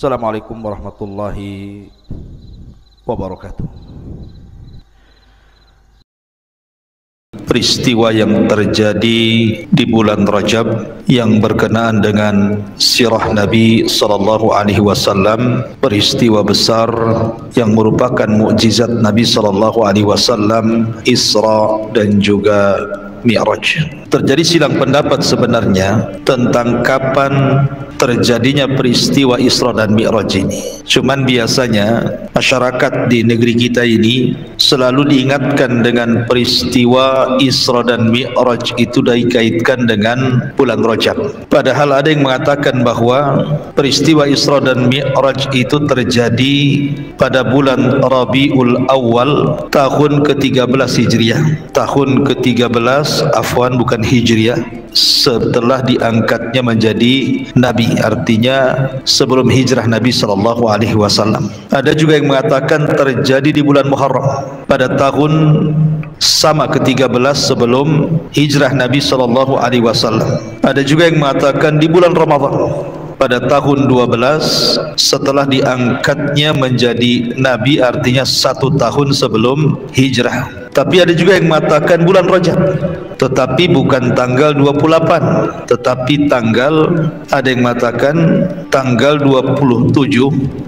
Assalamualaikum warahmatullahi wabarakatuh. Peristiwa yang terjadi di bulan Rajab yang berkenaan dengan sirah Nabi sallallahu alaihi wasallam, peristiwa besar yang merupakan mukjizat Nabi sallallahu alaihi wasallam, Isra dan juga Mi'raj. Terjadi silang pendapat sebenarnya tentang kapan terjadinya peristiwa Isra dan Mi'raj ini. Cuman biasanya masyarakat di negeri kita ini selalu diingatkan dengan peristiwa Isra dan Mi'raj itu dikaitkan dengan bulan Rajab. Padahal ada yang mengatakan bahwa peristiwa Isra dan Mi'raj itu terjadi pada bulan Rabiul Awal tahun ke-13 Hijriah. Tahun ke-13, afwan, bukan Hijriah, setelah diangkatnya menjadi Nabi, artinya sebelum hijrah Nabi sallallahu alaihi wasallam. Ada juga yang mengatakan terjadi di bulan Muharram pada tahun sama ke-13 sebelum hijrah Nabi sallallahu alaihi wasallam. Ada juga yang mengatakan di bulan Ramadan pada tahun 12 setelah diangkatnya menjadi Nabi, artinya 1 tahun sebelum hijrah. Tapi ada juga yang mengatakan bulan Rajab, tetapi bukan tanggal 28, tetapi ada yang mengatakan tanggal 27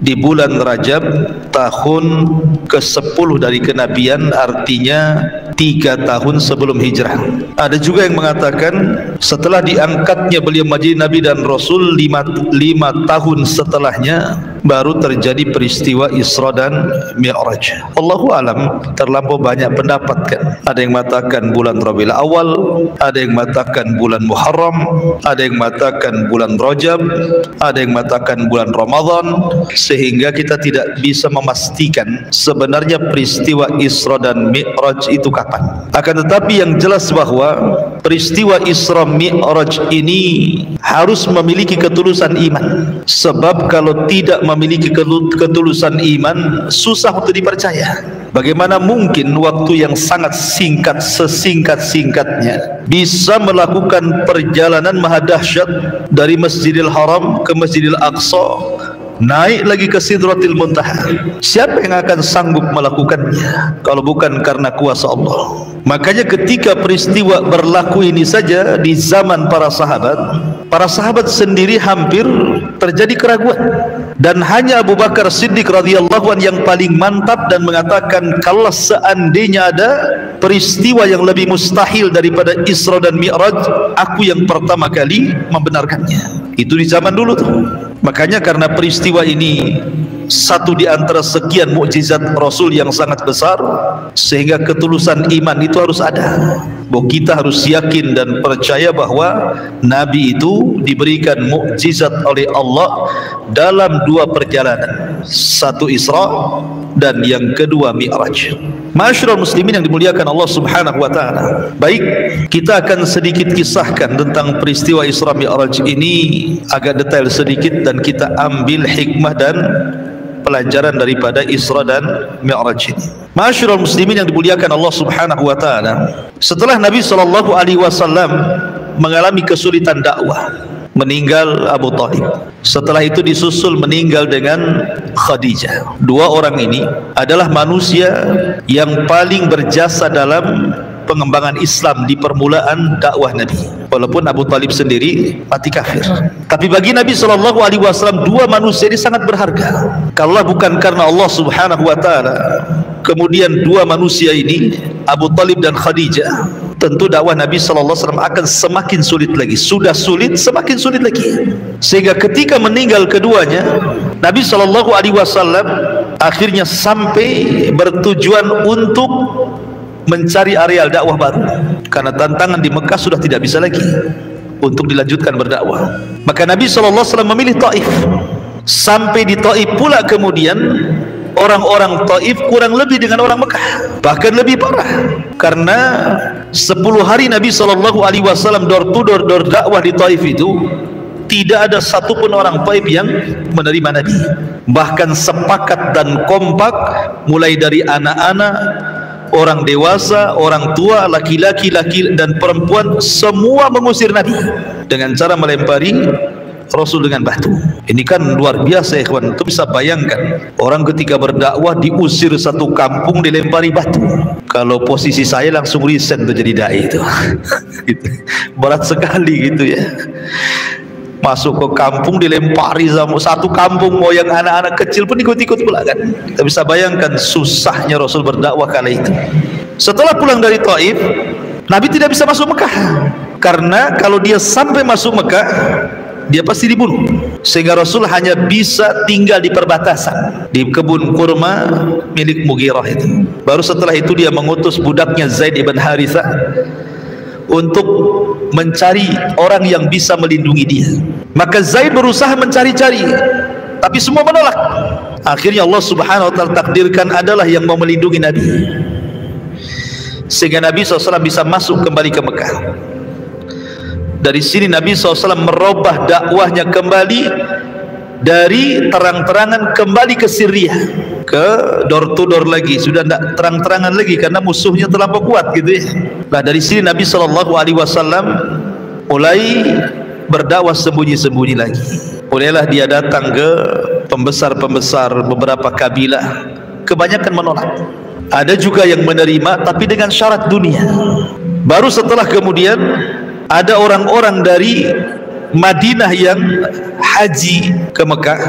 di bulan Rajab tahun ke-10 dari kenabian, artinya 3 tahun sebelum hijrah. Ada juga yang mengatakan setelah diangkatnya beliau menjadi Nabi dan Rasul 5 tahun setelahnya baru terjadi peristiwa Isra dan Mi'raj. Allahu alam, terlampau banyak pendapat kan. Ada yang mengatakan bulan Rabiul Awal, ada yang mengatakan bulan Muharram, ada yang mengatakan bulan Rajab, ada yang mengatakan bulan Ramadan, sehingga kita tidak bisa memastikan sebenarnya peristiwa Isra dan Mi'raj itu kapan. Akan tetapi yang jelas bahwa peristiwa Isra Mi'raj ini harus memiliki ketulusan iman. Sebab kalau tidak memiliki ketulusan iman, susah untuk dipercaya. Bagaimana mungkin waktu yang sangat singkat, sesingkat-singkatnya bisa melakukan perjalanan maha dahsyat dari Masjidil Haram ke Masjidil Aqsa, naik lagi ke Sidratil Muntaha? Siapa yang akan sanggup melakukannya kalau bukan karena kuasa Allah? Makanya ketika peristiwa berlaku ini saja di zaman para sahabat sendiri hampir terjadi keraguan, dan hanya Abu Bakar Siddiq radhiyallahu anhu yang paling mantap dan mengatakan kalau seandainya ada peristiwa yang lebih mustahil daripada Isra dan Mi'raj, aku yang pertama kali membenarkannya. Itu di zaman dulu tuh. Makanya karena peristiwa ini satu di antara sekian mukjizat Rasul yang sangat besar, sehingga ketulusan iman itu harus ada. Bahwa kita harus yakin dan percaya bahwa Nabi itu diberikan mukjizat oleh Allah dalam 2 perjalanan, satu Isra dan yang kedua Mi'raj. Ma'asyiral muslimin yang dimuliakan Allah Subhanahu wa taala. Baik, kita akan sedikit kisahkan tentang peristiwa Isra Mi'raj ini agak detail sedikit, dan kita ambil hikmah dan pelajaran daripada Isra dan Mi'raj ini. Ma'asyiral muslimin yang dimuliakan Allah Subhanahu wa taala, setelah Nabi sallallahu alaihi wasallam mengalami kesulitan dakwah, meninggal Abu Thalib, setelah itu disusul meninggal dengan Khadijah. 2 orang ini adalah manusia yang paling berjasa dalam pengembangan Islam di permulaan dakwah Nabi. Walaupun Abu Thalib sendiri mati kafir, tapi bagi Nabi sallallahu alaihi wasallam 2 manusia ini sangat berharga. Kalau bukan karena Allah Subhanahu wa taala, kemudian 2 manusia ini, Abu Thalib dan Khadijah, tentu dakwah Nabi sallallahu alaihi wasallam akan semakin sulit lagi. Sudah sulit, semakin sulit lagi. Sehingga ketika meninggal keduanya, Nabi sallallahu alaihi wasallam akhirnya sampai bertujuan untuk mencari areal dakwah baru, karena tantangan di Mekah sudah tidak bisa lagi untuk dilanjutkan berdakwah. Maka Nabi SAW memilih Taif. Sampai di Taif pula kemudian orang-orang Taif kurang lebih dengan orang Mekah, bahkan lebih parah. Karena 10 hari Nabi SAW door to door dakwah di Taif itu, tidak ada satupun orang Taif yang menerima Nabi. Bahkan sepakat dan kompak, mulai dari anak-anak, orang dewasa, orang tua, laki-laki, dan perempuan, semua mengusir Nabi dengan cara melempari Rasul dengan batu. Ini kan luar biasa, ikhwan. Itu bisa bayangkan, orang ketika berdakwah diusir satu kampung, dilempari batu. Kalau posisi saya langsung resign untuk jadi dai itu. Berat sekali gitu ya. Masuk ke kampung dilempari sama satu kampung, mau yang anak-anak kecil pun ikut-ikut pula kan. Kita bisa bayangkan susahnya Rasul berdakwah kala itu. Setelah pulang dari Taif, Nabi tidak bisa masuk Mekah, karena kalau dia sampai masuk Mekah, dia pasti dibunuh. Sehingga Rasul hanya bisa tinggal di perbatasan, di kebun kurma milik Mughirah itu. Baru setelah itu dia mengutus budaknya Zaid ibn Harithah untuk mencari orang yang bisa melindungi dia. Maka Zaid berusaha mencari-cari, tapi semua menolak. Akhirnya Allah Subhanahu wa ta'ala takdirkan adalah yang mau melindungi Nabi, sehingga Nabi SAW bisa masuk kembali ke Mekah. Dari sini Nabi SAW merubah dakwahnya kembali dari terang-terangan kembali ke Syria, ke door to door lagi, sudah tidak terang-terangan lagi karena musuhnya terlampau kuat gitu ya. Nah, dari sini Nabi SAW mulai berdakwah sembunyi-sembunyi lagi. Mulailah dia datang ke pembesar-pembesar beberapa kabilah, kebanyakan menolak. Ada juga yang menerima tapi dengan syarat dunia. Baru setelah kemudian ada orang-orang dari Madinah yang haji ke Mekah.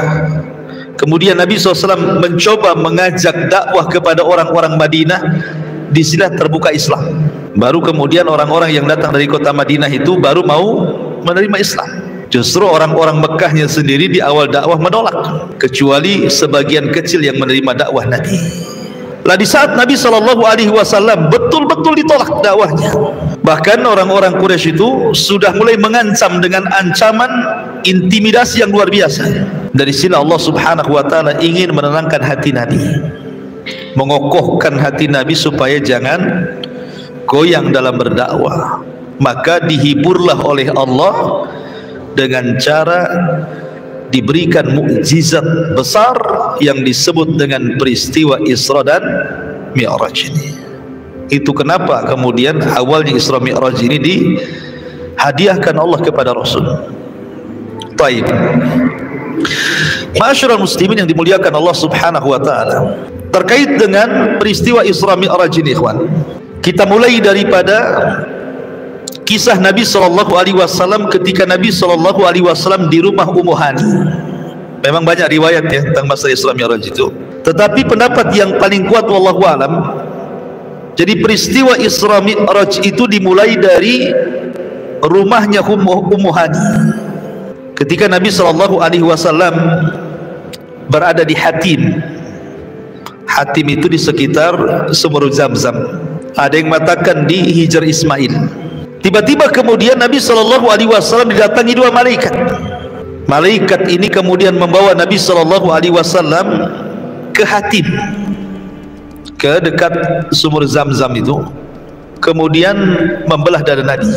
Kemudian Nabi SAW mencoba mengajak dakwah kepada orang-orang Madinah. Di sini terbuka Islam. Baru kemudian orang-orang yang datang dari kota Madinah itu baru mau menerima Islam. Justru orang-orang Mekahnya sendiri di awal dakwah menolak, kecuali sebagian kecil yang menerima dakwah Nabi. Lah di saat Nabi SAW betul-betul ditolak dakwahnya, bahkan orang-orang Quraisy itu sudah mulai mengancam dengan ancaman intimidasi yang luar biasa. Dari sini Allah Subhanahu wa ta'ala ingin menenangkan hati Nabi, mengokohkan hati Nabi supaya jangan goyang dalam berdakwah. Maka dihiburlah oleh Allah dengan cara diberikan mukjizat besar yang disebut dengan peristiwa Isra dan Mi'raj ini. Itu kenapa kemudian awalnya Isra Mi'raj ini dihadiahkan Allah kepada Rasul. Baik, ma'asyiral muslimin yang dimuliakan Allah Subhanahu wa ta'ala, terkait dengan peristiwa Isra Mi'raj ini, ikhwan, kita mulai daripada kisah Nabi SAW ketika Nabi SAW di rumah Ummu Hani. Memang banyak riwayat ya tentang masalah Isra Mi'raj itu, tetapi pendapat yang paling kuat wallahu alam, jadi peristiwa Isra Mi'raj itu dimulai dari rumahnya Ummu Hani. Ketika Nabi SAW berada di Hatim. Hatim itu di sekitar sumur Zamzam. Ada yang mengatakan di Hijr Ismail. Tiba-tiba kemudian Nabi SAW didatangi dua malaikat. Malaikat ini kemudian membawa Nabi SAW ke Hatim, ke dekat sumur Zamzam itu. Kemudian membelah dada Nabi.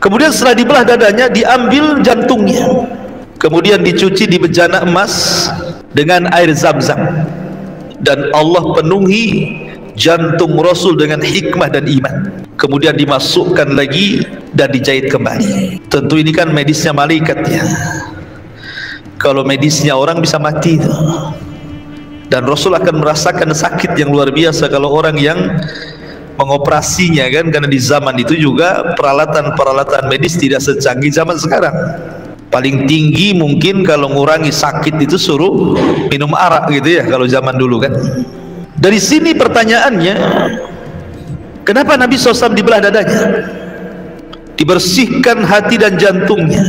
Kemudian setelah dibelah dadanya, diambil jantungnya, kemudian dicuci di bejana emas dengan air Zamzam. Dan Allah penuhi jantung Rasul dengan hikmah dan iman. Kemudian dimasukkan lagi dan dijahit kembali. Tentu ini kan medisnya malaikat ya. Kalau medisnya orang bisa mati itu. Dan Rasul akan merasakan sakit yang luar biasa kalau orang yang mengoperasinya kan, karena di zaman itu juga peralatan-peralatan medis tidak secanggih zaman sekarang. Paling tinggi mungkin kalau ngurangi sakit itu suruh minum arak gitu ya kalau zaman dulu kan. Dari sini pertanyaannya, kenapa Nabi SAW dibelah dadanya, dibersihkan hati dan jantungnya?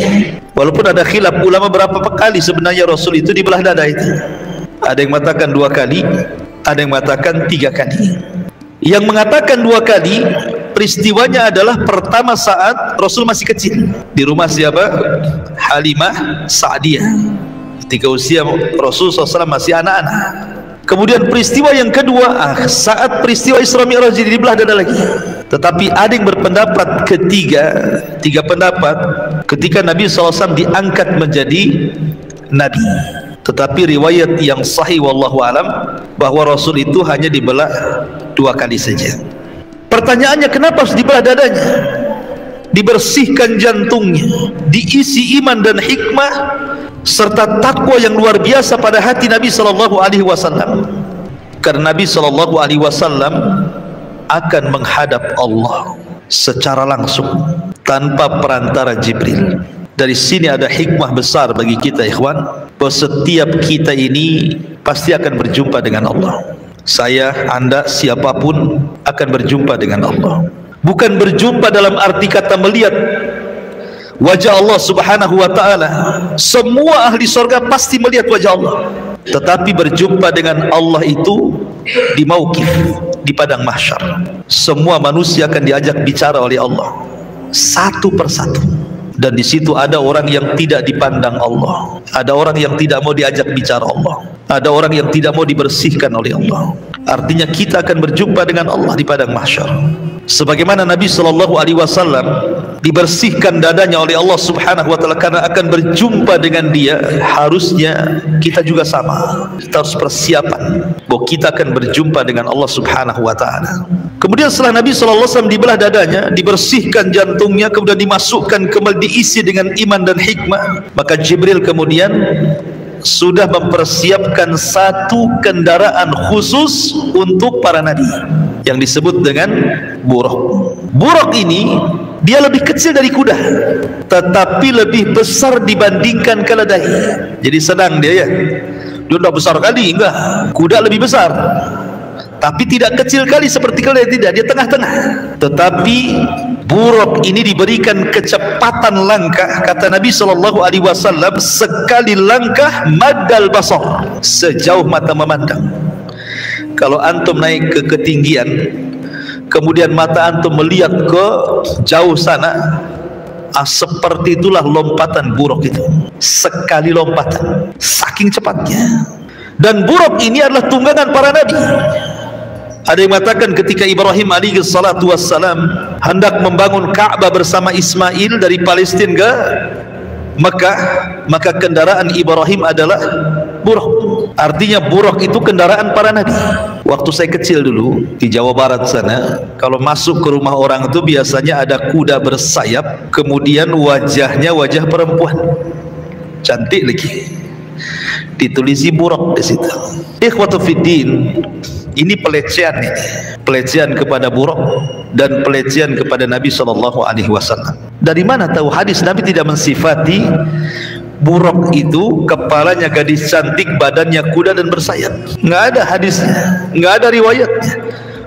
Walaupun ada khilaf ulama berapa kali sebenarnya Rasul itu dibelah dada itu. Ada yang mengatakan 2 kali, ada yang mengatakan 3 kali. Yang mengatakan 2 kali, peristiwanya adalah pertama saat Rasul masih kecil di rumah siapa? Halimah Sa'diyah. Ketika usia Rasul SAW masih anak-anak. Kemudian peristiwa yang kedua, saat peristiwa Isra Mi'raj dibelah dada lagi. Tetapi ada yang berpendapat tiga pendapat ketika Nabi SAW diangkat menjadi Nabi. Tetapi riwayat yang sahih wallahu alam bahwa Rasul itu hanya dibelah 2 kali saja. Pertanyaannya, kenapa harus dibelah dadanya? Dibersihkan jantungnya, diisi iman dan hikmah serta takwa yang luar biasa pada hati Nabi SAW. Karena Nabi SAW akan menghadap Allah secara langsung tanpa perantara Jibril. Dari sini ada hikmah besar bagi kita ikhwan, bahwa setiap kita ini pasti akan berjumpa dengan Allah. Saya, Anda, siapapun akan berjumpa dengan Allah. Bukan berjumpa dalam arti kata melihat wajah Allah subhanahu wa ta'ala. Semua ahli surga pasti melihat wajah Allah, tetapi berjumpa dengan Allah itu di mauqif, di padang mahsyar. Semua manusia akan diajak bicara oleh Allah satu persatu, dan di situ ada orang yang tidak dipandang Allah, ada orang yang tidak mau diajak bicara Allah, ada orang yang tidak mau dibersihkan oleh Allah. Artinya kita akan berjumpa dengan Allah di padang mahsyar. Sebagaimana Nabi SAW dibersihkan dadanya oleh Allah subhanahu wa ta'ala karena akan berjumpa dengan dia, harusnya kita juga sama. Kita harus persiapan bahwa kita akan berjumpa dengan Allah subhanahu wa ta'ala. Kemudian setelah Nabi SAW dibelah dadanya, dibersihkan jantungnya, kemudian dimasukkan kembali, diisi dengan iman dan hikmah, maka Jibril kemudian sudah mempersiapkan satu kendaraan khusus untuk para nabi yang disebut dengan buraq. Buraq ini dia lebih kecil dari kuda, tetapi lebih besar dibandingkan keledai. Jadi sedang dia ya, dia tidak besar kali, enggak. Kuda lebih besar, tapi tidak kecil kali seperti keledai, tidak, dia tengah-tengah. Tetapi buraq ini diberikan kecepatan langkah, kata Nabi SAW, sekali langkah maddal basar, sejauh mata memandang. Kalau antum naik ke ketinggian, kemudian mata antum melihat ke jauh sana, seperti itulah lompatan buraq itu. Sekali lompatan, saking cepatnya. Dan buraq ini adalah tunggangan para nabi. Ada yang mengatakan ketika Ibrahim alaihi salatu wassalam hendak membangun Ka'bah bersama Ismail dari Palestina ke Mekah, maka kendaraan Ibrahim adalah buraq. Artinya buraq itu kendaraan para nabi. Waktu saya kecil dulu di Jawa Barat sana, kalau masuk ke rumah orang itu biasanya ada kuda bersayap, kemudian wajahnya wajah perempuan, cantik lagi, ditulisi buraq di situ. Ikhwatu fiddin, ini pelecehan, ini pelecehan kepada buraq dan pelecehan kepada Nabi SAW. Dari mana tahu hadis Nabi tidak mensifati buraq itu kepalanya gadis cantik, badannya kuda dan bersayap? Nggak ada hadisnya, nggak ada riwayatnya.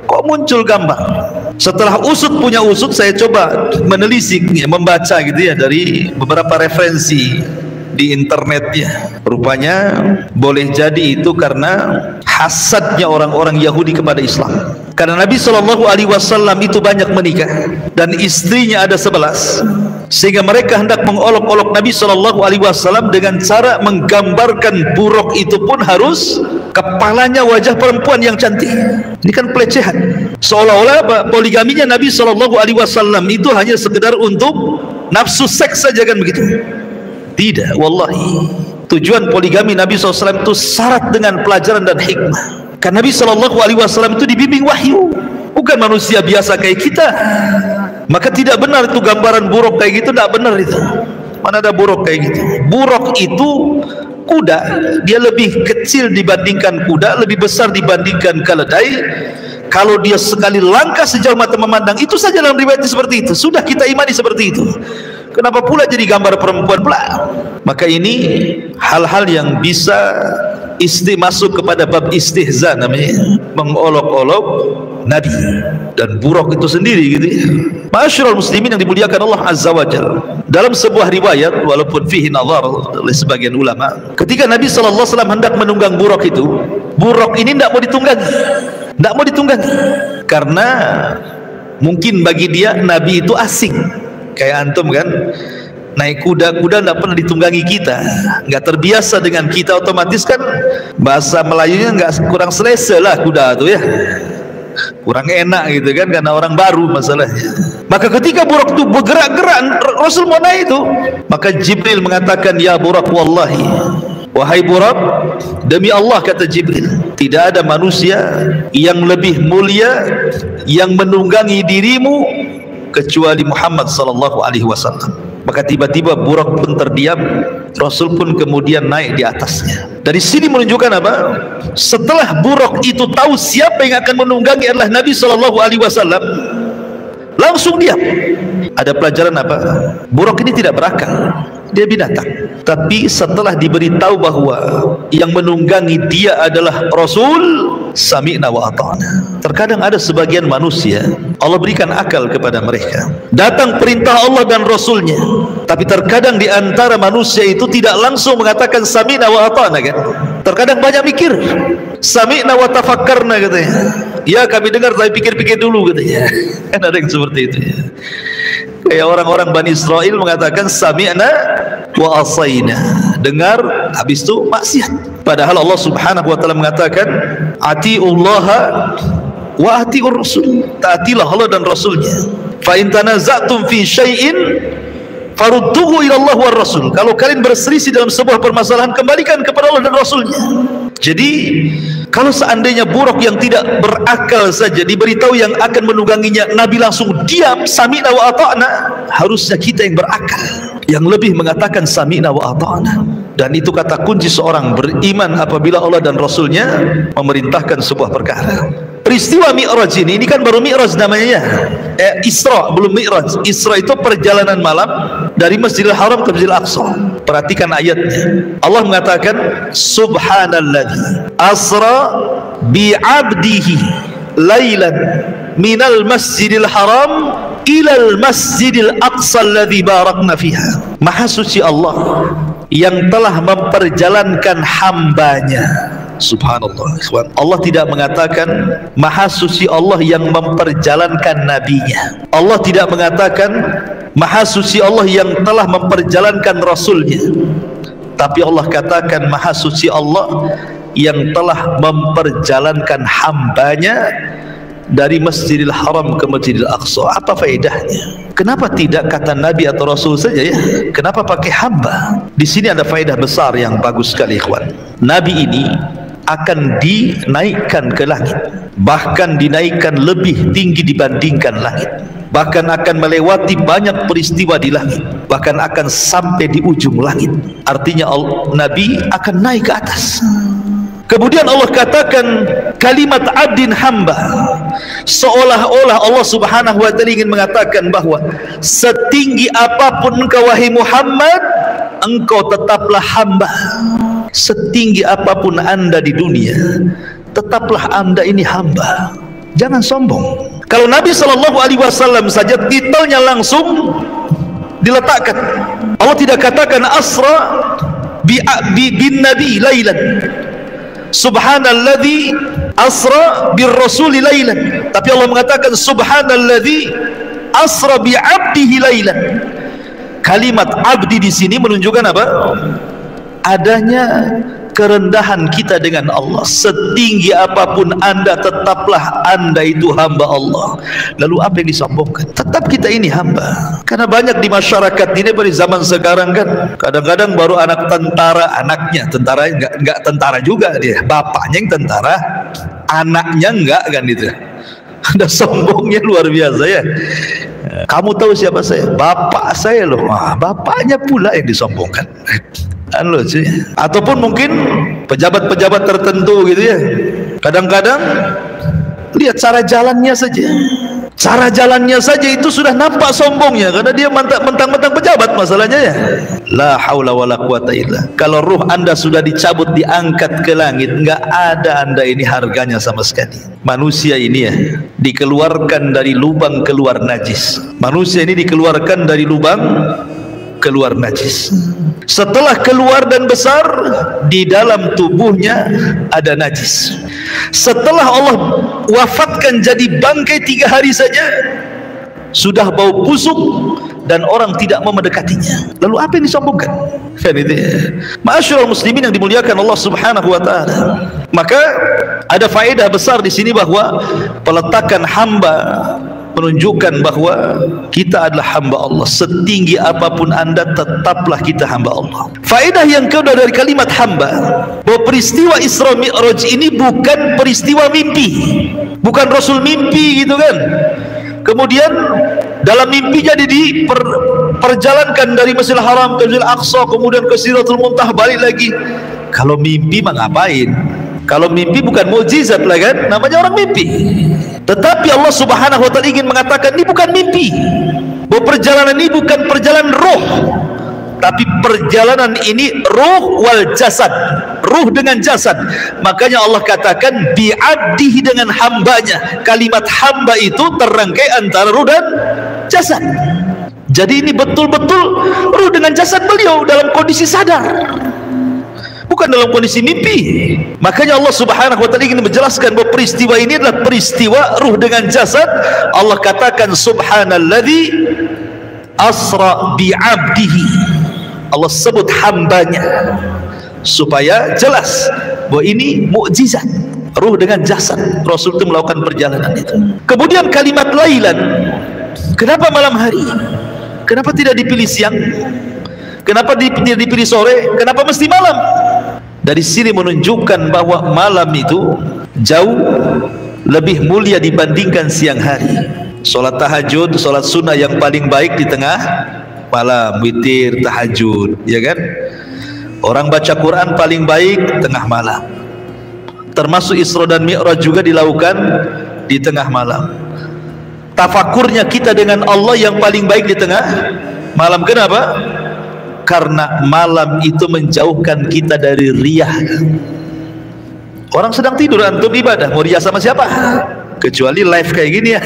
Kok muncul gambar? Setelah usut punya usut, saya coba menelisik, membaca gitu ya dari beberapa referensi di internetnya. Rupanya boleh jadi itu karena hasadnya orang-orang Yahudi kepada Islam. Karena Nabi SAW itu banyak menikah dan istrinya ada 11, sehingga mereka hendak mengolok-olok Nabi SAW dengan cara menggambarkan buraq itu pun harus kepalanya wajah perempuan yang cantik. Ini kan pelecehan. Seolah-olah poligaminya Nabi SAW itu hanya sekedar untuk nafsu seks saja, kan begitu? Tidak, wallahi. Tujuan poligami Nabi SAW itu syarat dengan pelajaran dan hikmah. Karena Nabi SAW itu dibimbing wahyu, bukan manusia biasa kayak kita. Maka tidak benar itu gambaran buraq kayak gitu, tidak benar itu. Mana ada buraq kayak gitu? Buraq itu kuda, dia lebih kecil dibandingkan kuda, lebih besar dibandingkan keledai. Kalau dia sekali langkah sejauh mata memandang, itu saja dalam riwayat seperti itu. Sudah kita imani seperti itu. Kenapa pula jadi gambar perempuan pula? Maka ini hal-hal yang bisa masuk kepada bab istihza, namanya mengolok-olok Nabi dan buraq itu sendiri gitu ya. Ma'asyiral muslimin yang dimuliakan Allah Azza wa Jalla, dalam sebuah riwayat walaupun fihi nazar oleh sebagian ulama, ketika Nabi SAW hendak menunggang buraq itu, buraq ini tidak mau ditunggangi, tidak mau ditunggangi karena mungkin bagi dia Nabi itu asing. Kayak antum kan, naik kuda tidak pernah ditunggangi kita, nggak terbiasa dengan kita, otomatis kan bahasa Melayunya kurang selesa lah kuda tu ya, kurang enak gitu kan, karena orang baru masalahnya. Maka ketika Burak itu bergerak-gerak, Rasul mau naik itu, maka Jibril mengatakan, ya Burak, wallahi, wahai Burak, demi Allah, kata Jibril, tidak ada manusia yang lebih mulia yang menunggangi dirimu kecuali Muhammad sallallahu alaihi wasallam. Maka tiba-tiba Burak pun terdiam, Rasul pun kemudian naik di atasnya. Dari sini menunjukkan apa? Setelah Burak itu tahu siapa yang akan menunggangi adalah Nabi sallallahu alaihi wasallam, langsung diam. Ada pelajaran apa? Burak ini tidak berakal, dia binatang. Tapi setelah diberitahu bahwa yang menunggangi dia adalah Rasul, sami'na wa ata'na. Terkadang ada sebagian manusia Allah berikan akal kepada mereka, datang perintah Allah dan Rasulnya, tapi terkadang di antara manusia itu tidak langsung mengatakan sami'na wa ata'na kan. Terkadang banyak mikir, sami'na wa tafakkarna katanya, ya kami dengar tapi pikir-pikir dulu katanya. Kan ada yang seperti itu ya. Kayak orang-orang Bani Israel mengatakan sami'na wa asaina, dengar habis itu maksiat. Padahal Allah Subhanahu wa taala mengatakan atiullaha wa atiur rasul, taatilah Allah dan Rasulnya. Fa in tanaza'tum fi syai'in farudduhu ila Allah war rasul. Kalau kalian berselisih dalam sebuah permasalahan, kembalikan kepada Allah dan Rasulnya. Jadi kalau seandainya Burak yang tidak berakal saja diberitahu yang akan menungganginya, Nabi langsung diam, sami'na wa ata'na. Harusnya kita yang berakal, yang lebih mengatakan sami'na wa ata'na. Dan itu kata kunci seorang beriman apabila Allah dan Rasulnya memerintahkan sebuah perkara. Peristiwa Mi'raj ini kan baru Mi'raj namanya ya. Isra belum Mi'raj. Isra itu perjalanan malam dari Masjidil Haram ke Masjidil Aqsa. Perhatikan ayatnya. Allah mengatakan subhanalladzi asra bi'abdihi lailan minal Masjidil Haram ilal Masjidil Aqsa alladzi barakna fiha. Maha suci Allah yang telah memperjalankan hambanya. Subhanallah, Allah tidak mengatakan maha suci Allah yang memperjalankan nabinya. Allah tidak mengatakan maha suci Allah yang telah memperjalankan rasulnya. Tapi Allah katakan maha suci Allah yang telah memperjalankan hambanya dari Masjidil Haram ke Masjidil Aqsa. Apa faedahnya? Kenapa tidak kata Nabi atau Rasul saja ya? Kenapa pakai hamba? Di sini ada faedah besar yang bagus sekali ikhwan. Nabi ini akan dinaikkan ke langit, bahkan dinaikkan lebih tinggi dibandingkan langit, bahkan akan melewati banyak peristiwa di langit, bahkan akan sampai di ujung langit. Artinya Nabi akan naik ke atas. Kemudian Allah katakan kalimat abdin hamba, seolah-olah Allah Subhanahu wa taala ingin mengatakan bahwa setinggi apapun engkau wahai Muhammad, engkau tetaplah hamba. Setinggi apapun anda di dunia, tetaplah anda ini hamba. Jangan sombong. Kalau Nabi SAW saja titelnya langsung diletakkan. Allah tidak katakan asra bin nabi lailan, subhanalladzi asra bir rasuli lailan. Tapi Allah mengatakan subhanalladzi asra bi abdihi lailan. Kalimat abdi di sini menunjukkan apa? Adanya kerendahan kita dengan Allah. Setinggi apapun anda, tetaplah anda itu hamba Allah. Lalu apa yang disombongkan? Tetap kita ini hamba. Karena banyak di masyarakat ini pada zaman sekarang kan, kadang-kadang baru anak tentara, anaknya tentara, enggak tentara juga dia, bapaknya yang tentara, anaknya enggak kan itu. Ada sombongnya luar biasa ya. Kamu tahu siapa saya? Bapak saya loh. Wah, bapaknya pula yang disombongkan. Ataupun mungkin pejabat-pejabat tertentu gitu ya. Kadang-kadang lihat cara jalannya saja. Cara jalannya saja itu sudah nampak sombongnya, karena dia mentang-mentang pejabat masalahnya ya. La haula wala quwata illa. Kalau ruh anda sudah dicabut, diangkat ke langit, enggak ada anda ini harganya sama sekali. Manusia ini ya dikeluarkan dari lubang keluar najis. Manusia ini dikeluarkan dari lubang keluar najis. Setelah keluar dan besar, di dalam tubuhnya ada najis. Setelah Allah wafatkan jadi bangkai 3 hari saja, sudah bau busuk, dan orang tidak mau mendekatinya. Lalu apa yang disombongkan? Kan itu ya. Ma'asyiral muslimin yang dimuliakan Allah Subhanahu wa taala. Maka ada faedah besar di sini bahwa peletakan hamba menunjukkan bahwa kita adalah hamba Allah. Setinggi apapun anda, tetaplah kita hamba Allah. Faedah yang kedua dari kalimat hamba, bahwa peristiwa Isra Mi'raj ini bukan peristiwa mimpi, bukan Rasul mimpi gitu kan. Kemudian dalam mimpinya dia diperjalankan dari Masjidil Haram ke Masjidil Aqsa, kemudian ke Sidratul Muntaha, balik lagi. Kalau mimpi mah ngapain? Kalau mimpi bukan mukjizat lah kan, namanya orang mimpi. Tetapi Allah Subhanahu wa taala ingin mengatakan ini bukan mimpi, bahwa perjalanan ini bukan perjalanan roh, tapi perjalanan ini ruh wal jasad, ruh dengan jasad. Makanya Allah katakan bi'abdihi, dengan hambanya. Kalimat hamba itu terrangkai antara ruh dan jasad. Jadi ini betul-betul ruh dengan jasad beliau dalam kondisi sadar, bukan dalam kondisi mimpi. Makanya Allah Subhanahu wa taala ingin menjelaskan bahwa peristiwa ini adalah peristiwa ruh dengan jasad. Allah katakan subhanalladzi asra bi'abdihi. Allah sebut hambanya supaya jelas bahwa ini mukjizat, ruh dengan jasad. Rasul itu melakukan perjalanan itu. Kemudian kalimat lailan, kenapa malam hari? Kenapa tidak dipilih siang? Kenapa tidak dipilih sore? Kenapa mesti malam? Dari sini menunjukkan bahwa malam itu jauh lebih mulia dibandingkan siang hari. Solat tahajud, solat sunnah yang paling baik di tengah malam, witir, tahajud, ya kan? Orang baca Quran paling baik tengah malam. Termasuk Isra dan Mi'raj juga dilakukan di tengah malam. Tafakurnya kita dengan Allah yang paling baik di tengah malam. Kenapa? Karena malam itu menjauhkan kita dari riyah. Orang sedang tidur, antum ibadah, mau riya sama siapa? Kecuali live kayak gini ya,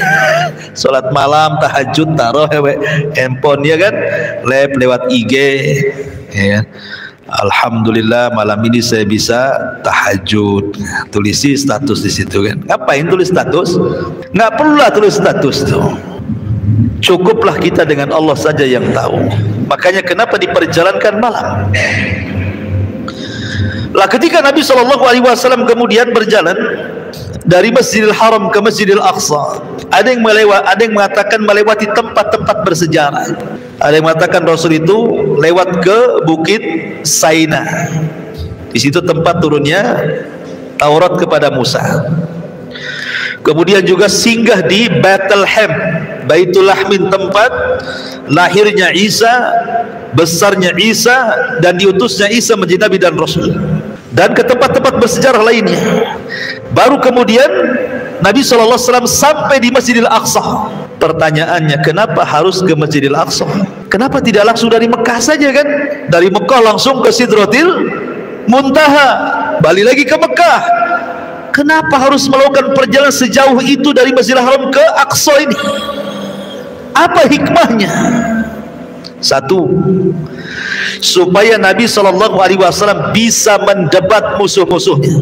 sholat malam, tahajud, taruh handphone ya kan, live lewat IG ya. Alhamdulillah malam ini saya bisa tahajud, tulisi status di situ kan. Ngapain tulis status? Nggak perlulah tulis status tuh, cukuplah kita dengan Allah saja yang tahu. Makanya kenapa diperjalankan malam? Lah ketika Nabi SAW kemudian berjalan dari Masjidil Haram ke Masjidil Aqsa, ada yang mengatakan melewati tempat-tempat bersejarah. Ada yang mengatakan Rasul itu lewat ke Bukit Saina. Di situ tempat turunnya Taurat kepada Musa. Kemudian juga singgah di Bethlehem, Baitul Lahmin, tempat lahirnya Isa, besarnya Isa, dan diutusnya Isa menjadi Nabi dan Rasul. Dan ke tempat-tempat bersejarah lainnya. Baru kemudian Nabi SAW sampai di Masjidil Aqsa. Pertanyaannya, kenapa harus ke Masjidil Aqsa? Kenapa tidak langsung dari Mekah saja kan? Dari Mekah langsung ke Sidratil Muntaha, balik lagi ke Mekah. Kenapa harus melakukan perjalanan sejauh itu dari Masjidil Haram ke Aqsa ini? Apa hikmahnya? Satu, supaya Nabi SAW bisa mendebat musuh-musuhnya.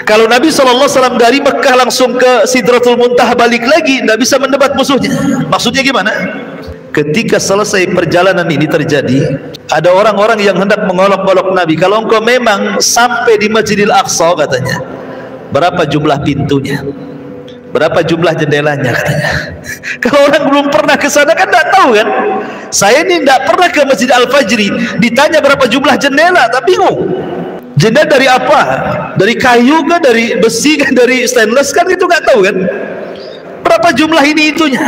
Kalau Nabi SAW dari Mekah langsung ke Sidratul Muntaha balik lagi, tidak bisa mendebat musuhnya. Maksudnya gimana? Ketika selesai perjalanan ini terjadi, ada orang-orang yang hendak mengolok-olok Nabi. Kalau engkau memang sampai di Masjidil Aqsa, katanya, berapa jumlah pintunya? Berapa jumlah jendelanya, katanya. Kalau orang belum pernah ke sana kan tidak tahu kan. Saya ini tidak pernah ke Masjid Al-Fajri, ditanya berapa jumlah jendela, tak bingung. Jendela dari apa? Dari kayu kan, dari besi kan, dari stainless kan, itu nggak tahu kan. Berapa jumlah ini itunya.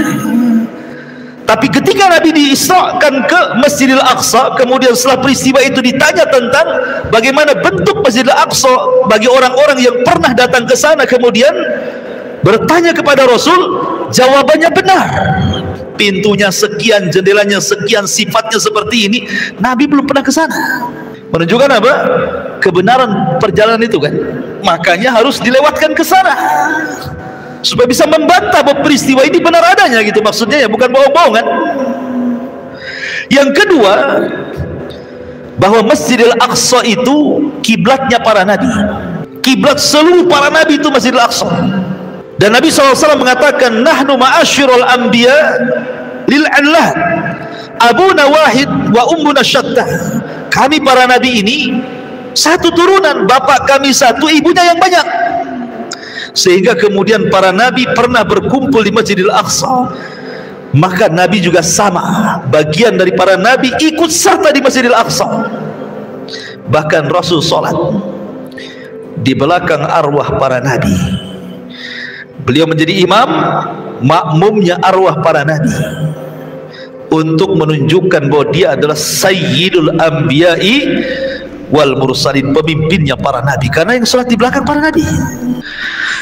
Tapi ketika Nabi diisrakan ke Masjidil Aqsa, kemudian setelah peristiwa itu ditanya tentang bagaimana bentuk Masjidil Aqsa bagi orang-orang yang pernah datang ke sana, kemudian bertanya kepada Rasul, jawabannya benar. Pintunya sekian, jendelanya sekian, sifatnya seperti ini. Nabi belum pernah ke sana. Menunjukkan apa? Kebenaran perjalanan itu kan. Makanya harus dilewatkan ke sana, supaya bisa membantah bahwa peristiwa ini benar adanya gitu, maksudnya ya, bukan bohong-bohongan. Yang kedua, bahwa Masjidil Aqsa itu kiblatnya para nabi. Kiblat seluruh para nabi itu Masjidil Aqsa. Dan Nabi SAW mengatakan, nahnu ma'asyiral anbiya lil'anlah, abuna wahid wa ummuna syattah. Kami para nabi ini satu turunan, bapak kami satu, ibunya yang banyak. Sehingga kemudian para nabi pernah berkumpul di Masjidil Aqsa. Maka nabi juga sama, bagian dari para nabi ikut serta di Masjidil Aqsa. Bahkan Rasul salat di belakang arwah para nabi. Beliau menjadi imam, makmumnya arwah para nabi, untuk menunjukkan bahwa dia adalah sayyidul anbiya'i wal mursalin, pemimpinnya para nabi, karena yang salat di belakang para nabi.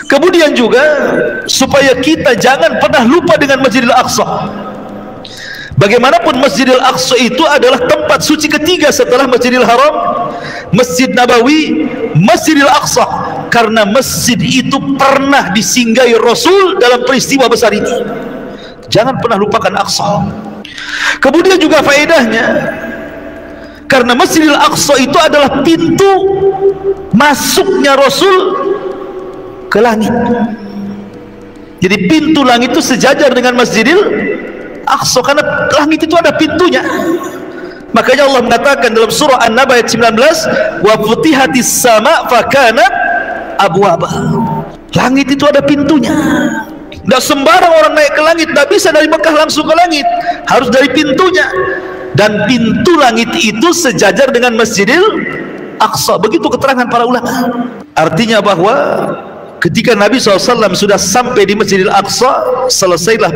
Kemudian juga supaya kita jangan pernah lupa dengan Masjidil Aqsa. Bagaimanapun Masjidil Aqsa itu adalah tempat suci ketiga setelah Masjidil Haram, Masjid Nabawi, Masjidil Aqsa, karena masjid itu pernah disinggahi Rasul dalam peristiwa besar ini. Jangan pernah lupakan Aqsa. Kemudian juga faedahnya, karena Masjidil Aqsa itu adalah pintu masuknya Rasul ke langit. Jadi pintu langit itu sejajar dengan Masjidil Aqsa, karena langit itu ada pintunya. Makanya Allah mengatakan dalam surah An-Naba ayat 19, wa futihatis sama fakanat abwaba. Langit itu ada pintunya. Tidak sembarang orang naik ke langit, tidak bisa dari Mekah langsung ke langit, harus dari pintunya. Dan pintu langit itu sejajar dengan Masjidil Aqsa. Begitu keterangan para ulama. Artinya bahwa ketika Nabi SAW sudah sampai di Masjidil Aqsa, selesailah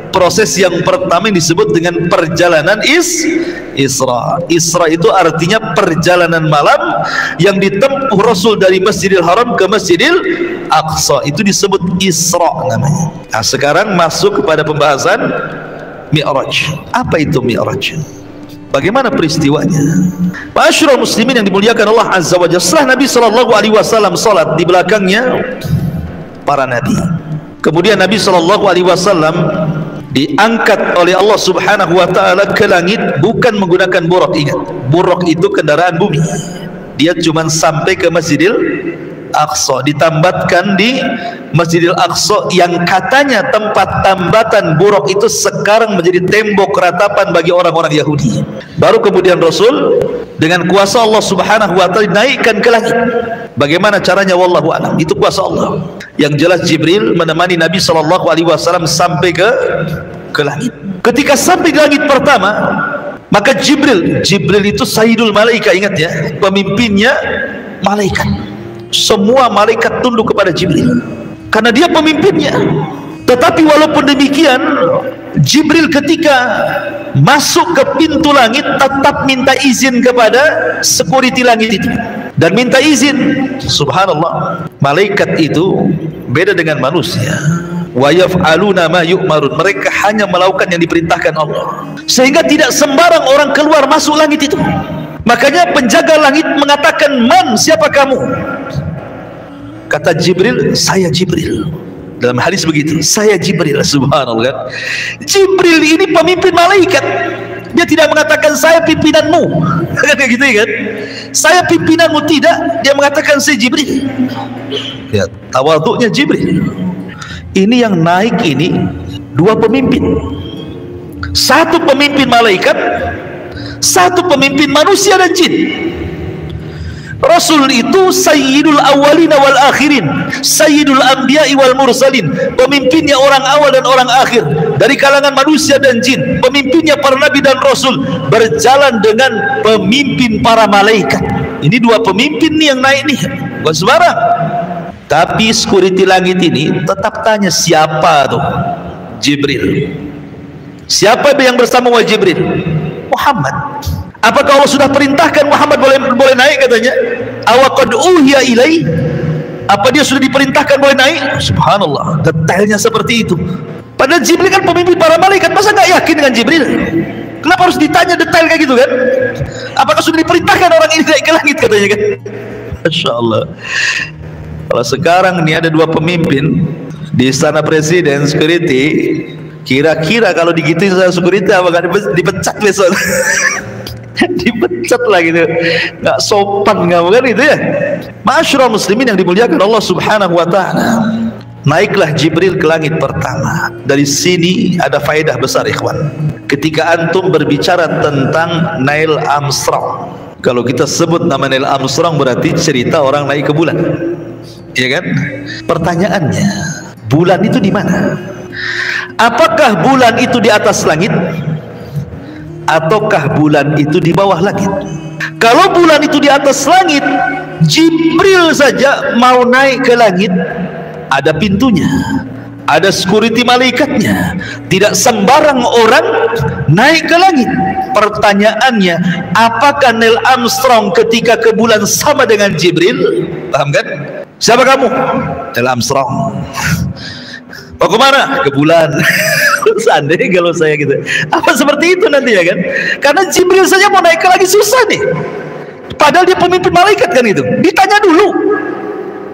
proses yang pertama yang disebut dengan perjalanan Isra. Isra itu artinya perjalanan malam yang ditempuh Rasul dari Masjidil Haram ke Masjidil Aqsa. Itu disebut Isra namanya. Nah, sekarang masuk kepada pembahasan Mi'raj. Apa itu Mi'raj? Bagaimana peristiwanya? Ma'asyiral muslimin yang dimuliakan Allah Azza wa Jalla, setelah Nabi SAW salat, di belakangnya para nabi. Kemudian Nabi SAW diangkat oleh Allah Subhanahu wa taala ke langit, bukan menggunakan buraq. Ingat, buraq itu kendaraan bumi. Dia cuma sampai ke Masjidil Aqsa, ditambatkan di Masjidil Aqsa yang katanya tempat tambatan buraq itu sekarang menjadi tembok ratapan bagi orang-orang Yahudi. Baru kemudian Rasul dengan kuasa Allah Subhanahu wa taala naikkan ke langit. Bagaimana caranya wallahu a'lam, itu kuasa Allah. Yang jelas Jibril menemani Nabi SAW sampai ke langit. Ketika sampai di langit pertama, maka Jibril itu Sayyidul Malaika, ingat ya, pemimpinnya malaikat. Semua malaikat tunduk kepada Jibril karena dia pemimpinnya. Tetapi walaupun demikian, Jibril ketika masuk ke pintu langit tetap minta izin kepada security langit itu, dan minta izin. Subhanallah, malaikat itu beda dengan manusia. Wa yaf'aluna ma yu'marun, mereka hanya melakukan yang diperintahkan Allah, sehingga tidak sembarang orang keluar masuk langit itu. Makanya penjaga langit mengatakan, man, siapa kamu? Kata Jibril, saya Jibril. Dalam hadis begitu, saya Jibril. Subhanallah, Jibril ini pemimpin malaikat. Dia tidak mengatakan saya pimpinanmu, kayak gitu kan? Saya pimpinanmu, tidak. Dia mengatakan saya Jibril. Ya, tawadhu'nya Jibril. Ini yang naik ini dua pemimpin. Satu pemimpin malaikat, satu pemimpin manusia dan jin. Rasul itu sayyidul awalina wal akhirin, sayyidul anbiya'i wal mursalin, pemimpinnya orang awal dan orang akhir dari kalangan manusia dan jin, pemimpinnya para nabi dan rasul, berjalan dengan pemimpin para malaikat. Ini dua pemimpin nih yang naik nih, bukan sembarang. Tapi security langit ini tetap tanya, siapa tuh? Jibril. Siapa yang bersama wa Jibril? Muhammad. Apakah Allah sudah perintahkan Muhammad boleh naik, katanya? Awaqad uhiya ilai, apa dia sudah diperintahkan boleh naik? Subhanallah, detailnya seperti itu. Padahal Jibril kan pemimpin para malaikat, masa nggak yakin dengan Jibril? Kenapa harus ditanya detail kayak gitu kan? Apakah sudah diperintahkan orang ini naik ke langit, katanya kan? Masya Allah. Kalau sekarang ini ada dua pemimpin di istana presiden, security, kira-kira kalau digituin sama security apa nggak dipecat besok? Dipecat lah gitu, nggak sopan, nggak, bukan itu ya. Ma'asyiral muslimin yang dimuliakan Allah Subhanahu wa taala. Naiklah Jibril ke langit pertama. Dari sini ada faedah besar ikhwan. Ketika antum berbicara tentang Neil Armstrong, kalau kita sebut nama Neil Armstrong berarti cerita orang naik ke bulan, ya kan? Pertanyaannya, bulan itu di mana? Apakah bulan itu di atas langit? Ataukah bulan itu di bawah langit? Kalau bulan itu di atas langit, Jibril saja mau naik ke langit, ada pintunya, ada security malaikatnya. Tidak sembarang orang naik ke langit. Pertanyaannya, apakah Neil Armstrong ketika ke bulan sama dengan Jibril? Paham kan? Siapa kamu? Neil Armstrong. Mau kemana? Ke bulan. Seandainya kalau saya gitu, apa seperti itu nanti ya kan? Karena Jibril saja mau naik ke langit susah nih. Padahal dia pemimpin malaikat kan itu. Ditanya dulu.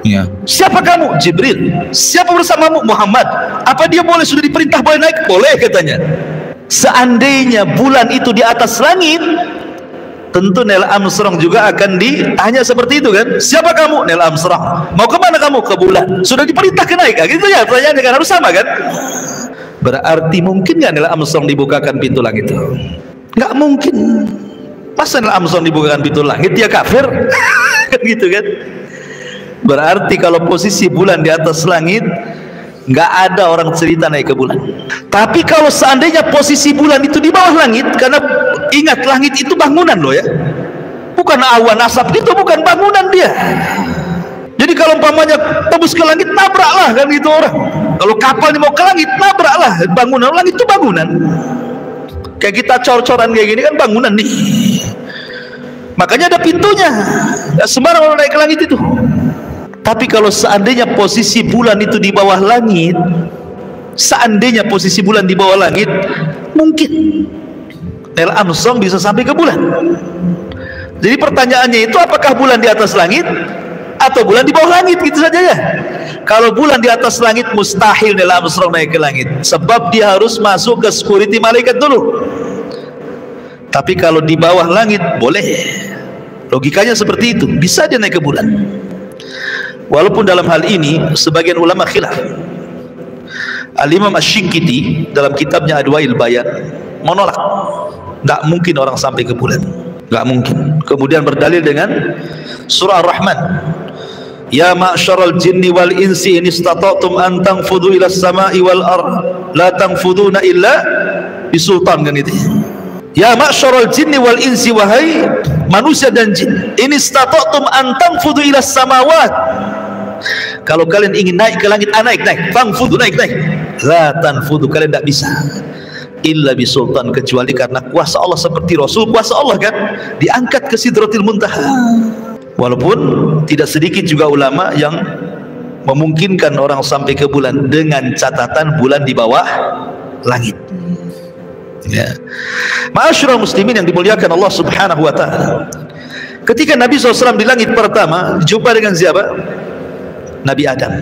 Ya. Siapa kamu? Jibril. Siapa bersamamu? Muhammad. Apa dia boleh, sudah diperintah boleh naik? Boleh katanya. Seandainya bulan itu di atas langit, tentu Neil Armstrong juga akan ditanya seperti itu kan? Siapa kamu? Neil Armstrong. Mau kemana kamu? Ke bulan. Sudah diperintah ke naik? Gitu ya, pertanyaannya kan harus sama kan? Berarti mungkin nggak Neil Armstrong dibukakan pintu langit itu? Nggak mungkin. Masa Neil Armstrong dibukakan pintu langit? Dia kafir. Kan gitu kan? Berarti kalau posisi bulan di atas langit, nggak ada orang cerita naik ke bulan. Tapi kalau seandainya posisi bulan itu di bawah langit, karena ingat langit itu bangunan loh ya, bukan awan asap gitu, bukan bangunan dia. Jadi kalau umpamanya tembus ke langit, nabraklah kan gitu orang. Kalau kapal ini mau ke langit, nabraklah bangunan. Langit itu bangunan. Kayak kita cor-coran kayak gini kan bangunan nih. Makanya ada pintunya. Nggak sembarang orang naik ke langit itu. Tapi kalau seandainya posisi bulan itu di bawah langit, seandainya posisi bulan di bawah langit, mungkin Neil Armstrong bisa sampai ke bulan. Jadi pertanyaannya itu, apakah bulan di atas langit atau bulan di bawah langit? Gitu saja ya. Kalau bulan di atas langit, mustahil Neil Armstrong naik ke langit, sebab dia harus masuk ke security malaikat dulu. Tapi kalau di bawah langit, boleh. Logikanya seperti itu, bisa dia naik ke bulan. Walaupun dalam hal ini sebagian ulama khilaf. Al-Imam Asy-Syinkiti dalam kitabnya Adwail Bayan menolak, tidak mungkin orang sampai ke bulan, tidak mungkin. Kemudian berdalil dengan surah Ar-Rahman, ya ma'syaral jinni wal insi in istata'tum an tanfudhu ila as-sama'i wal ard la tanfuduna illa bisultan, kan itu. Ya ma'syaral jinni wal insi, wahai manusia dan jin, in istata'tum an tanfudhu ila as-samawat, kalau kalian ingin naik ke langit, naik, tanfudu, naik, la tanfudu, kalian tidak bisa illa bisultan, kecuali karena kuasa Allah. Seperti Rasul, kuasa Allah kan, diangkat ke Sidratil Muntaha. Walaupun tidak sedikit juga ulama yang memungkinkan orang sampai ke bulan dengan catatan bulan di bawah langit. Ya. Ma'asyiral muslimin yang dimuliakan Allah Subhanahu wa taala, ketika Nabi SAW di langit pertama jumpa dengan siapa? Nabi Adam.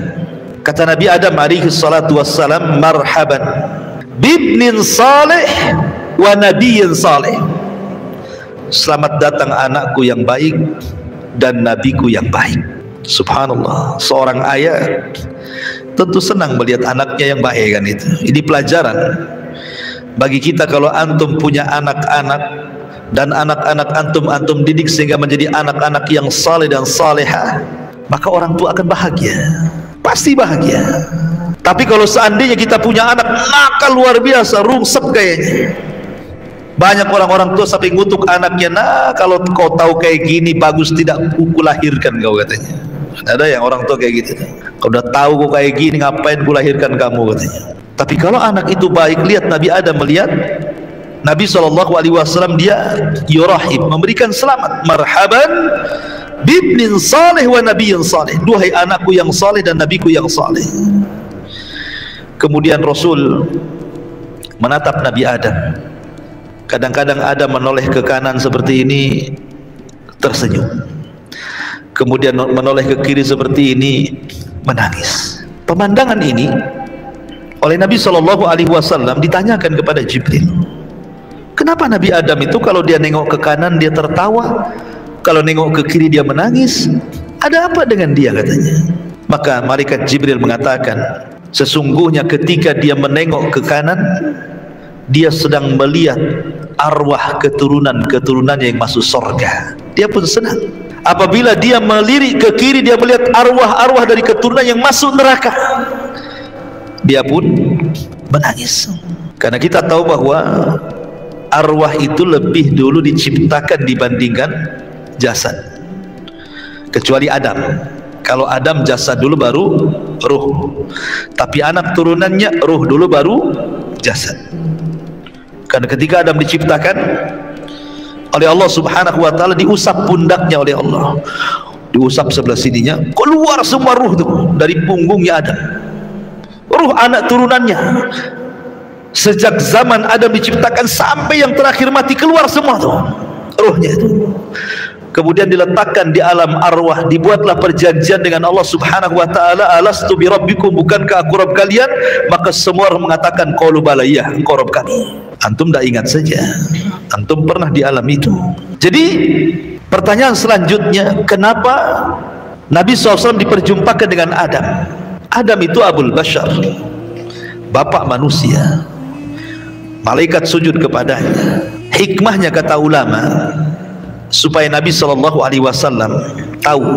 Kata Nabi Adam alaihi salatu wassalam, marhaban bibnin salih wa nabiyyin salih. Selamat datang anakku yang baik dan nabiku yang baik. Subhanallah, seorang ayah tentu senang melihat anaknya yang baik kan itu. Ini pelajaran bagi kita. Kalau antum punya anak-anak dan anak-anak antum didik sehingga menjadi anak-anak yang saleh dan salehah, maka orang tua akan bahagia, pasti bahagia. Tapi kalau seandainya kita punya anak nakal luar biasa, rungsep kayaknya, banyak orang-orang tua sampai ngutuk anaknya, nah kalau kau tahu kayak gini bagus tidak kulahirkan kau, katanya. Ada yang orang tua kayak gitu, kau udah tahu kau kayak gini ngapain kulahirkan kamu, katanya. Tapi kalau anak itu baik, lihat Nabi Adam melihat Nabi SAW, dia yurahib, memberikan selamat, marhaban bibnin salih wa nabiyyin salih, duhai anakku yang saleh dan nabiku yang saleh. Kemudian Rasul menatap Nabi Adam. Kadang-kadang Adam menoleh ke kanan seperti ini, tersenyum. Kemudian menoleh ke kiri seperti ini, menangis. Pemandangan ini oleh Nabi SAW ditanyakan kepada Jibril, kenapa Nabi Adam itu kalau dia nengok ke kanan dia tertawa, kalau nengok ke kiri dia menangis, ada apa dengan dia, katanya. Maka malaikat Jibril mengatakan, Sesungguhnya ketika dia menengok ke kanan, dia sedang melihat arwah keturunan-keturunannya yang masuk surga. Dia pun senang. Apabila dia melirik ke kiri, dia melihat arwah-arwah dari keturunan yang masuk neraka. Dia pun menangis. Karena kita tahu bahwa arwah itu lebih dulu diciptakan dibandingkan jasad. Kecuali Adam. Kalau Adam jasad dulu baru ruh. Tapi anak turunannya ruh dulu baru jasad. Karena ketika Adam diciptakan oleh Allah Subhanahu wa taala, diusap pundaknya oleh Allah. Diusap sebelah sininya, keluar semua ruh itu dari punggungnya Adam. Ruh anak turunannya. Sejak zaman Adam diciptakan sampai yang terakhir mati, keluar semua tuh ruhnya itu. Kemudian diletakkan di alam arwah, dibuatlah perjanjian dengan Allah Subhanahu wa taala, alastu bi rabbikum, bukankah aku Rabb kalian? Maka semua orang mengatakan qalu bala, ya engkau Rabb kami. Antum tidak ingat saja, antum pernah di alam itu. Jadi pertanyaan selanjutnya, kenapa Nabi SAW diperjumpakan dengan Adam? Adam itu Abul Bashar, bapak manusia. Malaikat sujud kepadanya. Hikmahnya kata ulama, supaya Nabi SAW tahu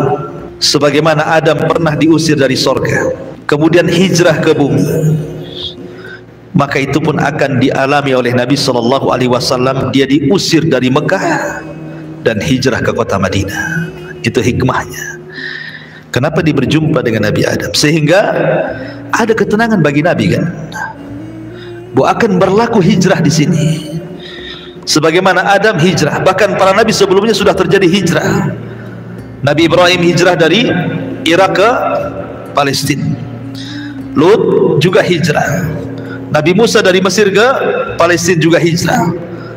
sebagaimana Adam pernah diusir dari sorga, kemudian hijrah ke bumi, maka itu pun akan dialami oleh Nabi SAW. Dia diusir dari Mekah dan hijrah ke kota Madinah. Itu hikmahnya. Kenapa dia berjumpa dengan Nabi Adam? Sehingga ada ketenangan bagi Nabi, kan? Bahwa akan berlaku hijrah di sini. Sebagaimana Adam hijrah, bahkan para nabi sebelumnya sudah terjadi hijrah. Nabi Ibrahim hijrah dari Irak ke Palestina. Lut juga hijrah. Nabi Musa dari Mesir ke Palestina juga hijrah.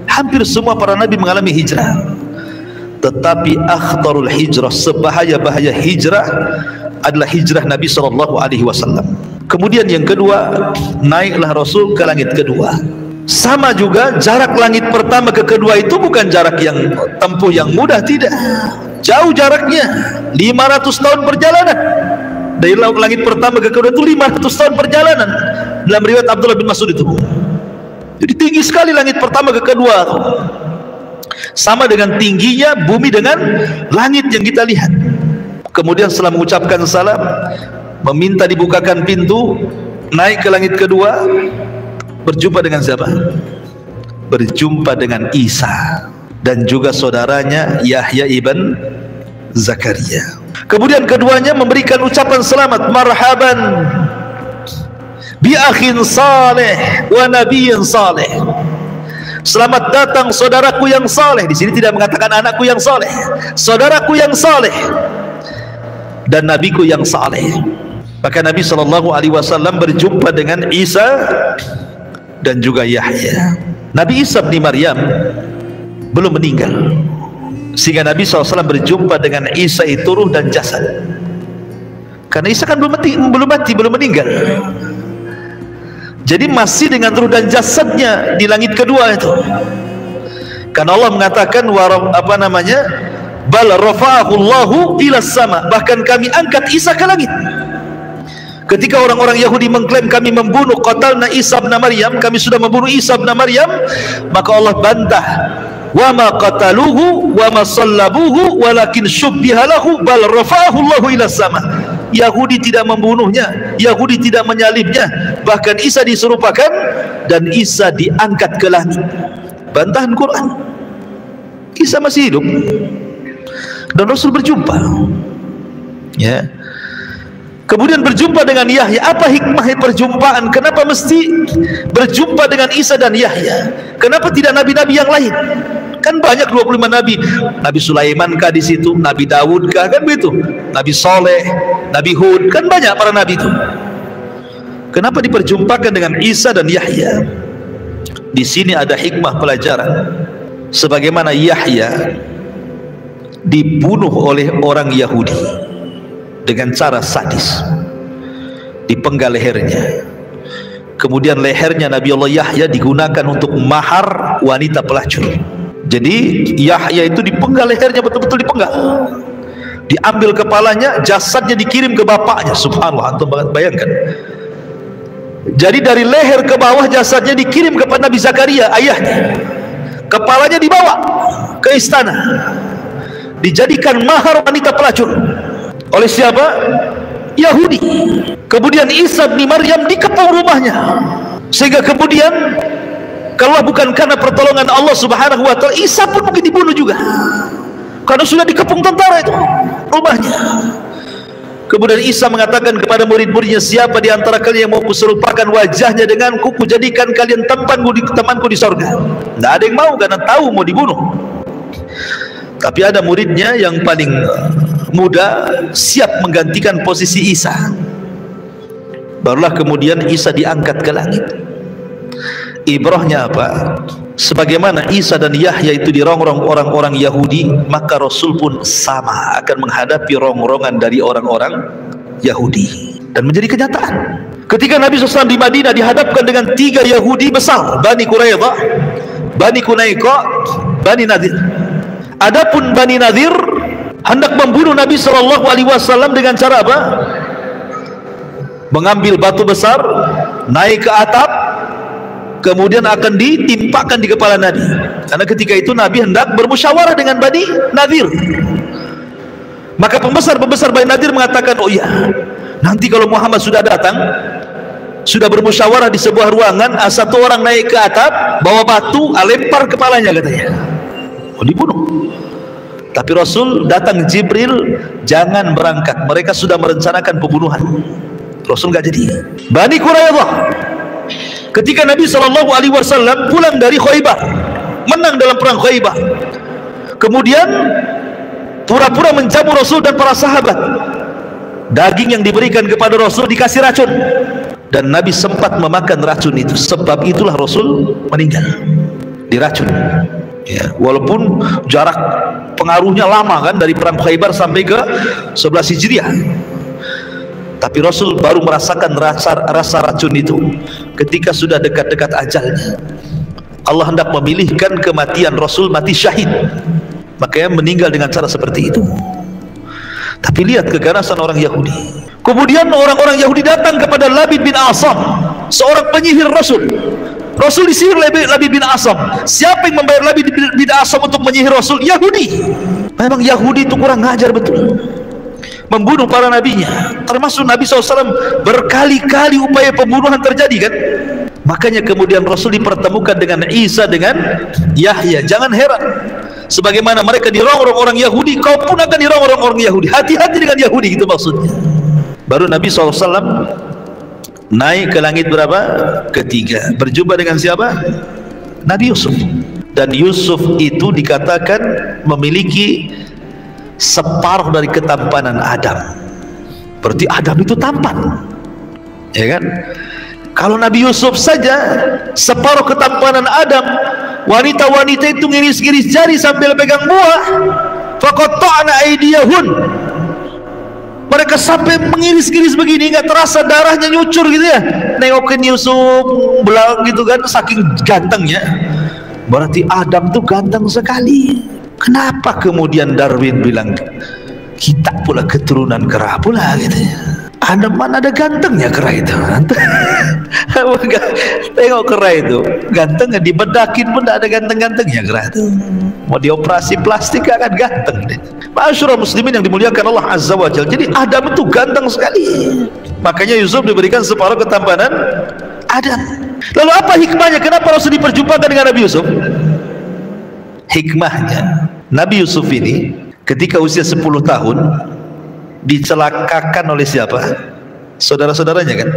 Hampir semua para nabi mengalami hijrah. Tetapi akhtarul hijrah, sebahaya-bahaya hijrah adalah hijrah Nabi SAW. Kemudian yang kedua, naiklah Rasul ke langit kedua. Sama juga, jarak langit pertama ke kedua itu bukan jarak yang tempuh yang mudah, tidak. Jauh jaraknya, 500 tahun perjalanan. Dari langit pertama ke kedua itu 500 tahun perjalanan. Dalam riwayat Abdullah bin Mas'ud itu. Jadi tinggi sekali langit pertama ke kedua. Sama dengan tingginya bumi dengan langit yang kita lihat. Kemudian setelah mengucapkan salam, meminta dibukakan pintu, naik ke langit kedua, berjumpa dengan siapa? Berjumpa dengan Isa dan juga saudaranya Yahya ibn Zakaria. Kemudian keduanya memberikan ucapan selamat, marhaban bi akhin saleh wa nabiyyin saleh. Selamat datang saudaraku yang saleh. Di sini tidak mengatakan anakku yang saleh, saudaraku yang saleh dan nabiku yang saleh. Maka Nabi SAW berjumpa dengan Isa dan juga Yahya. Nabi Isa bin Maryam belum meninggal, sehingga Nabi SAW berjumpa dengan Isa itu ruh dan jasad. Karena Isa kan belum mati, belum meninggal. Jadi masih dengan ruh dan jasadnya di langit kedua itu. Karena Allah mengatakan bal rafa'ahu Allahu ila sama, bahkan kami angkat Isa ke langit. Ketika orang-orang Yahudi mengklaim kami membunuh, qatalna Isa bin Maryam, kami sudah membunuh Isa bin Maryam, maka Allah bantah, wa ma qataluhu wa ma sallabuhu walakin syubbiha lahu bal rafa'ahu Allahu ila sama. Yahudi tidak membunuhnya, Yahudi tidak menyalibnya, bahkan Isa diserupakan dan Isa diangkat ke langit. Bantahan Quran. Isa masih hidup dan Rasul berjumpa, ya. Kemudian berjumpa dengan Yahya. Apa hikmah perjumpaan? Kenapa mesti berjumpa dengan Isa dan Yahya? Kenapa tidak nabi-nabi yang lain? Kan banyak 25 nabi. Nabi Sulaiman kah di situ? Nabi Daud kah? Kan begitu. Nabi Soleh, Nabi Hud, kan banyak para nabi itu. Kenapa diperjumpakan dengan Isa dan Yahya? Di sini ada hikmah pelajaran. Sebagaimana Yahya dibunuh oleh orang Yahudi dengan cara sadis, dipenggal lehernya. Kemudian lehernya Nabi Allah Yahya digunakan untuk mahar wanita pelacur. Jadi Yahya itu dipenggal lehernya, betul-betul dipenggal, diambil kepalanya, jasadnya dikirim ke bapaknya. Subhanallah, antum bayangkan, Jadi dari leher ke bawah jasadnya dikirim kepada Nabi Zakaria, ayahnya. Kepalanya dibawa ke istana, dijadikan mahar wanita pelacur. Oleh siapa? Yahudi. Kemudian Isa bin Maryam dikepung rumahnya, sehingga kemudian kalau bukan karena pertolongan Allah Subhanahu wa taala, Isa pun mungkin dibunuh juga, karena sudah dikepung tentara itu rumahnya. Kemudian Isa mengatakan kepada murid-muridnya, siapa di antara kalian yang mau kuserupakan wajahnya denganku, kujadikan kalian temanku di sorga. Tidak ada yang mau, karena tahu mau dibunuh. Tapi ada muridnya yang paling muda siap menggantikan posisi Isa. Barulah kemudian Isa diangkat ke langit. Ibrahnya apa? Sebagaimana Isa dan Yahya itu dirongrong orang-orang Yahudi, maka Rasul pun sama akan menghadapi rongrongan dari orang-orang Yahudi. Dan menjadi kenyataan ketika Nabi SAW di Madinah dihadapkan dengan 3 Yahudi besar, Bani Quraidah, Bani Qunaiqa, Bani Nadir. Adapun Bani Nadir hendak membunuh Nabi SAW dengan cara apa? Mengambil batu besar, naik ke atap, kemudian akan ditimpakan di kepala Nabi. Karena ketika itu Nabi hendak bermusyawarah dengan Bani Nadir. Maka pembesar-pembesar Bani Nadir mengatakan, oh iya, nanti kalau Muhammad sudah datang, sudah bermusyawarah di sebuah ruangan, satu orang naik ke atap, bawa batu, lempar kepalanya, katanya. Oh, dibunuh. Tapi Rasul datang Jibril, jangan berangkat, mereka sudah merencanakan pembunuhan. Rasul nggak jadi. Bani Quraidah, ketika Nabi SAW pulang dari Khaybar, menang dalam perang Khaybar, kemudian pura-pura menjamu Rasul dan para sahabat. Daging yang diberikan kepada Rasul dikasih racun, dan Nabi sempat memakan racun itu. Sebab itulah Rasul meninggal, diracun. Ya, walaupun jarak pengaruhnya lama kan, dari perang Khaybar sampai ke 11 Hijriah, tapi Rasul baru merasakan rasa racun itu ketika sudah dekat-dekat ajalnya. Allah hendak memilihkan kematian Rasul, mati syahid, makanya meninggal dengan cara seperti itu. Tapi lihat keganasan orang Yahudi. Kemudian orang-orang Yahudi datang kepada Labid bin Asam, seorang penyihir Rasul. Rasul disihir Labid bin Asam. Siapa yang membayar Labid bin Asam untuk menyihir Rasul? Yahudi. Memang Yahudi itu kurang ngajar betul, membunuh para nabinya. Termasuk Nabi SAW berkali-kali upaya pembunuhan terjadi kan. Makanya kemudian Rasul dipertemukan dengan Isa dengan Yahya. Jangan heran, sebagaimana mereka dirongrong orang Yahudi, kau pun akan dirongrong orang Yahudi. Hati-hati dengan Yahudi, itu maksudnya. Baru Nabi SAW naik ke langit berapa? Ketiga, berjumpa dengan siapa? Nabi Yusuf. Dan Yusuf itu dikatakan memiliki separuh dari ketampanan Adam. Berarti Adam itu tampan, ya kan? Kalau Nabi Yusuf saja separuh ketampanan Adam, wanita-wanita itu ngiris-ngiris jari sambil pegang buah. Faqatta'na aydiyahun, mereka sampai mengiris-ngiris begini, nggak terasa darahnya nyucur gitu ya. Nengokin Yusuf belang gitu kan, saking gantengnya. Berarti Adam tuh ganteng sekali. Kenapa kemudian Darwin bilang kita pula keturunan kera pula gitu ya? Adam mana ada gantengnya kera itu? Tengok kera itu gantengnya, dibedakin pun tidak ada ganteng-gantengnya kera itu. Mau dioperasi plastik gak akan ganteng deh. Ma'asyiral muslimin yang dimuliakan Allah Azza wa Jalla. Jadi Adam itu ganteng sekali. Makanya Yusuf diberikan separuh ketampanan Adam. Lalu apa hikmahnya? Kenapa Rasul diperjumpakan dengan Nabi Yusuf? Hikmahnya, Nabi Yusuf ini ketika usia 10 tahun dicelakakan oleh siapa? Saudara-saudaranya kan.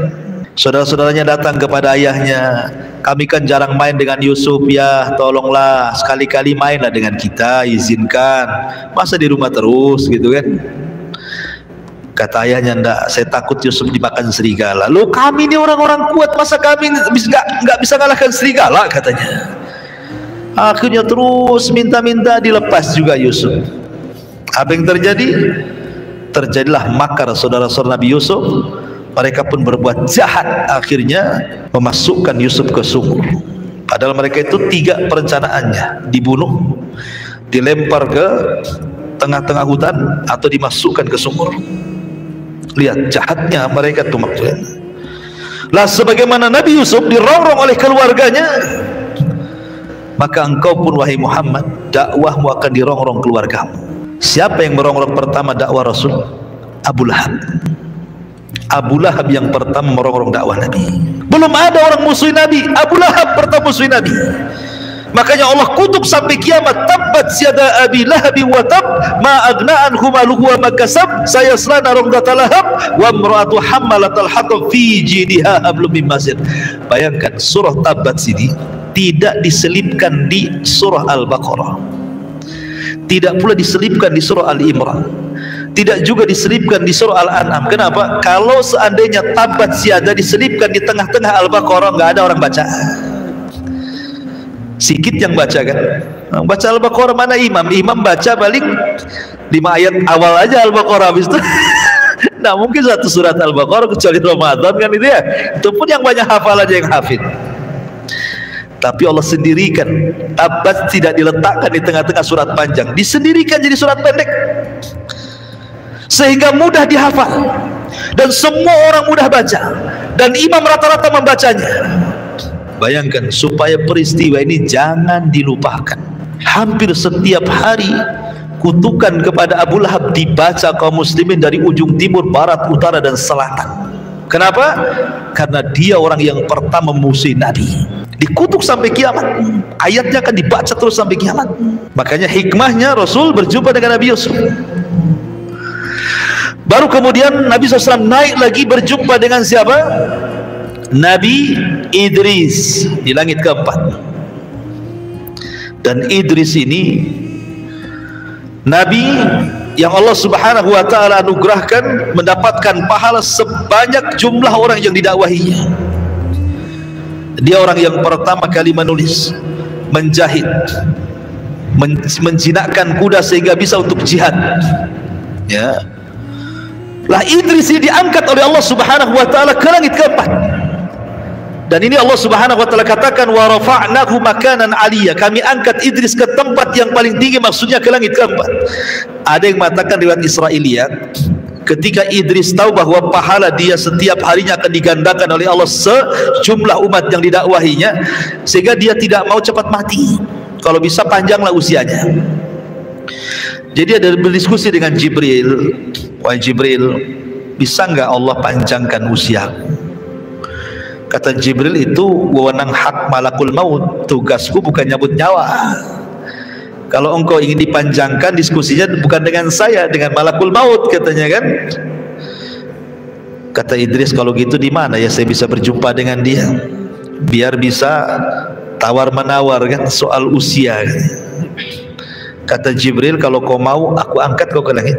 Saudara-saudaranya datang kepada ayahnya, kami kan jarang main dengan Yusuf ya, tolonglah sekali-kali mainlah dengan kita, izinkan, masa di rumah terus gitu kan. Kata ayahnya, enggak, saya takut Yusuf dimakan serigala. Loh, kami ini orang-orang kuat, masa kami nggak bisa kalahkan serigala, katanya. Akhirnya terus minta-minta, dilepas juga Yusuf. Apa yang terjadi? Terjadilah makar saudara-saudara Nabi Yusuf. Mereka pun berbuat jahat, akhirnya memasukkan Yusuf ke sumur. Padahal mereka itu 3 perencanaannya: dibunuh, dilempar ke tengah-tengah hutan, atau dimasukkan ke sumur. Lihat jahatnya mereka tuh maksudnya. Lah sebagaimana Nabi Yusuf dirongrong oleh keluarganya, maka engkau pun wahai Muhammad, dakwahmu akan dirongrong keluargamu. Siapa yang merongrong pertama dakwah Rasul? Abu Lahab. Abu Lahab yang pertama merongrong dakwah Nabi. Belum ada orang musuh Nabi, Abu Lahab pertama musuh Nabi. Makanya Allah kutuk sampai kiamat, tabbat siada abi lahab wa tab ma agna anhu maluhu wa makasab sayasla narum dzata lahab wa imra'atu hammalatal hatab fi jidha hablum min masad. Bayangkan surah Tabbat sini tidak diselipkan di surah Al-Baqarah, tidak pula diselipkan di surah Al-Imran, tidak juga diselipkan di surah Al-An'am. Kenapa? Kalau seandainya Tabbat siada diselipkan di tengah-tengah Al-Baqarah, nggak ada orang baca. Sikit yang baca kan. Baca Al-Baqarah mana imam? Imam baca balik 5 ayat awal aja Al-Baqarah, habis itu nah mungkin satu surat Al-Baqarah kecuali Ramadan kan itu ya. Itu pun yang banyak hafal aja yang hafid. Tapi Allah sendirikan Tabbat tidak diletakkan di tengah-tengah surat panjang, disendirikan jadi surat pendek sehingga mudah dihafal dan semua orang mudah baca dan imam rata-rata membacanya. Bayangkan, supaya peristiwa ini jangan dilupakan, hampir setiap hari kutukan kepada Abu Lahab dibaca kaum muslimin dari ujung timur, barat, utara dan selatan. Kenapa? Karena dia orang yang pertama memusuhi Nabi, dikutuk sampai kiamat. Ayatnya akan dibaca terus sampai kiamat. Makanya hikmahnya Rasul berjumpa dengan Nabi Yusuf. Baru kemudian Nabi SAW naik lagi berjumpa dengan siapa? Nabi Idris di langit keempat. Dan Idris ini Nabi yang Allah Subhanahu wa ta'ala anugerahkan mendapatkan pahala sebanyak jumlah orang yang didakwahinya. Dia orang yang pertama kali menulis, menjahit, menjinakkan kuda sehingga bisa untuk jihad, ya. Lah Idris ini diangkat oleh Allah Subhanahu wa ta'ala ke langit keempat. Dan ini Allah Subhanahu wa ta'ala katakan wa rafa'nahu makanan aliyya, kami angkat Idris ke tempat yang paling tinggi, maksudnya ke langit keempat. Ada yang mengatakan riwayat Israiliyat, ketika Idris tahu bahwa pahala dia setiap harinya akan digandakan oleh Allah sejumlah umat yang didakwahinya, sehingga dia tidak mau cepat mati, kalau bisa panjanglah usianya. Jadi ada berdiskusi dengan Jibril, wahai Jibril, bisa enggak Allah panjangkan usia? Kata Jibril, itu wewenang hak malakul maut, tugasku bukan nyabut nyawa. Kalau engkau ingin dipanjangkan, diskusinya bukan dengan saya, dengan malakul maut, katanya kan. Kata Idris, kalau gitu di mana ya saya bisa berjumpa dengan dia, biar bisa tawar menawar kan soal usia. Kata Jibril, kalau kau mau aku angkat kau ke langit.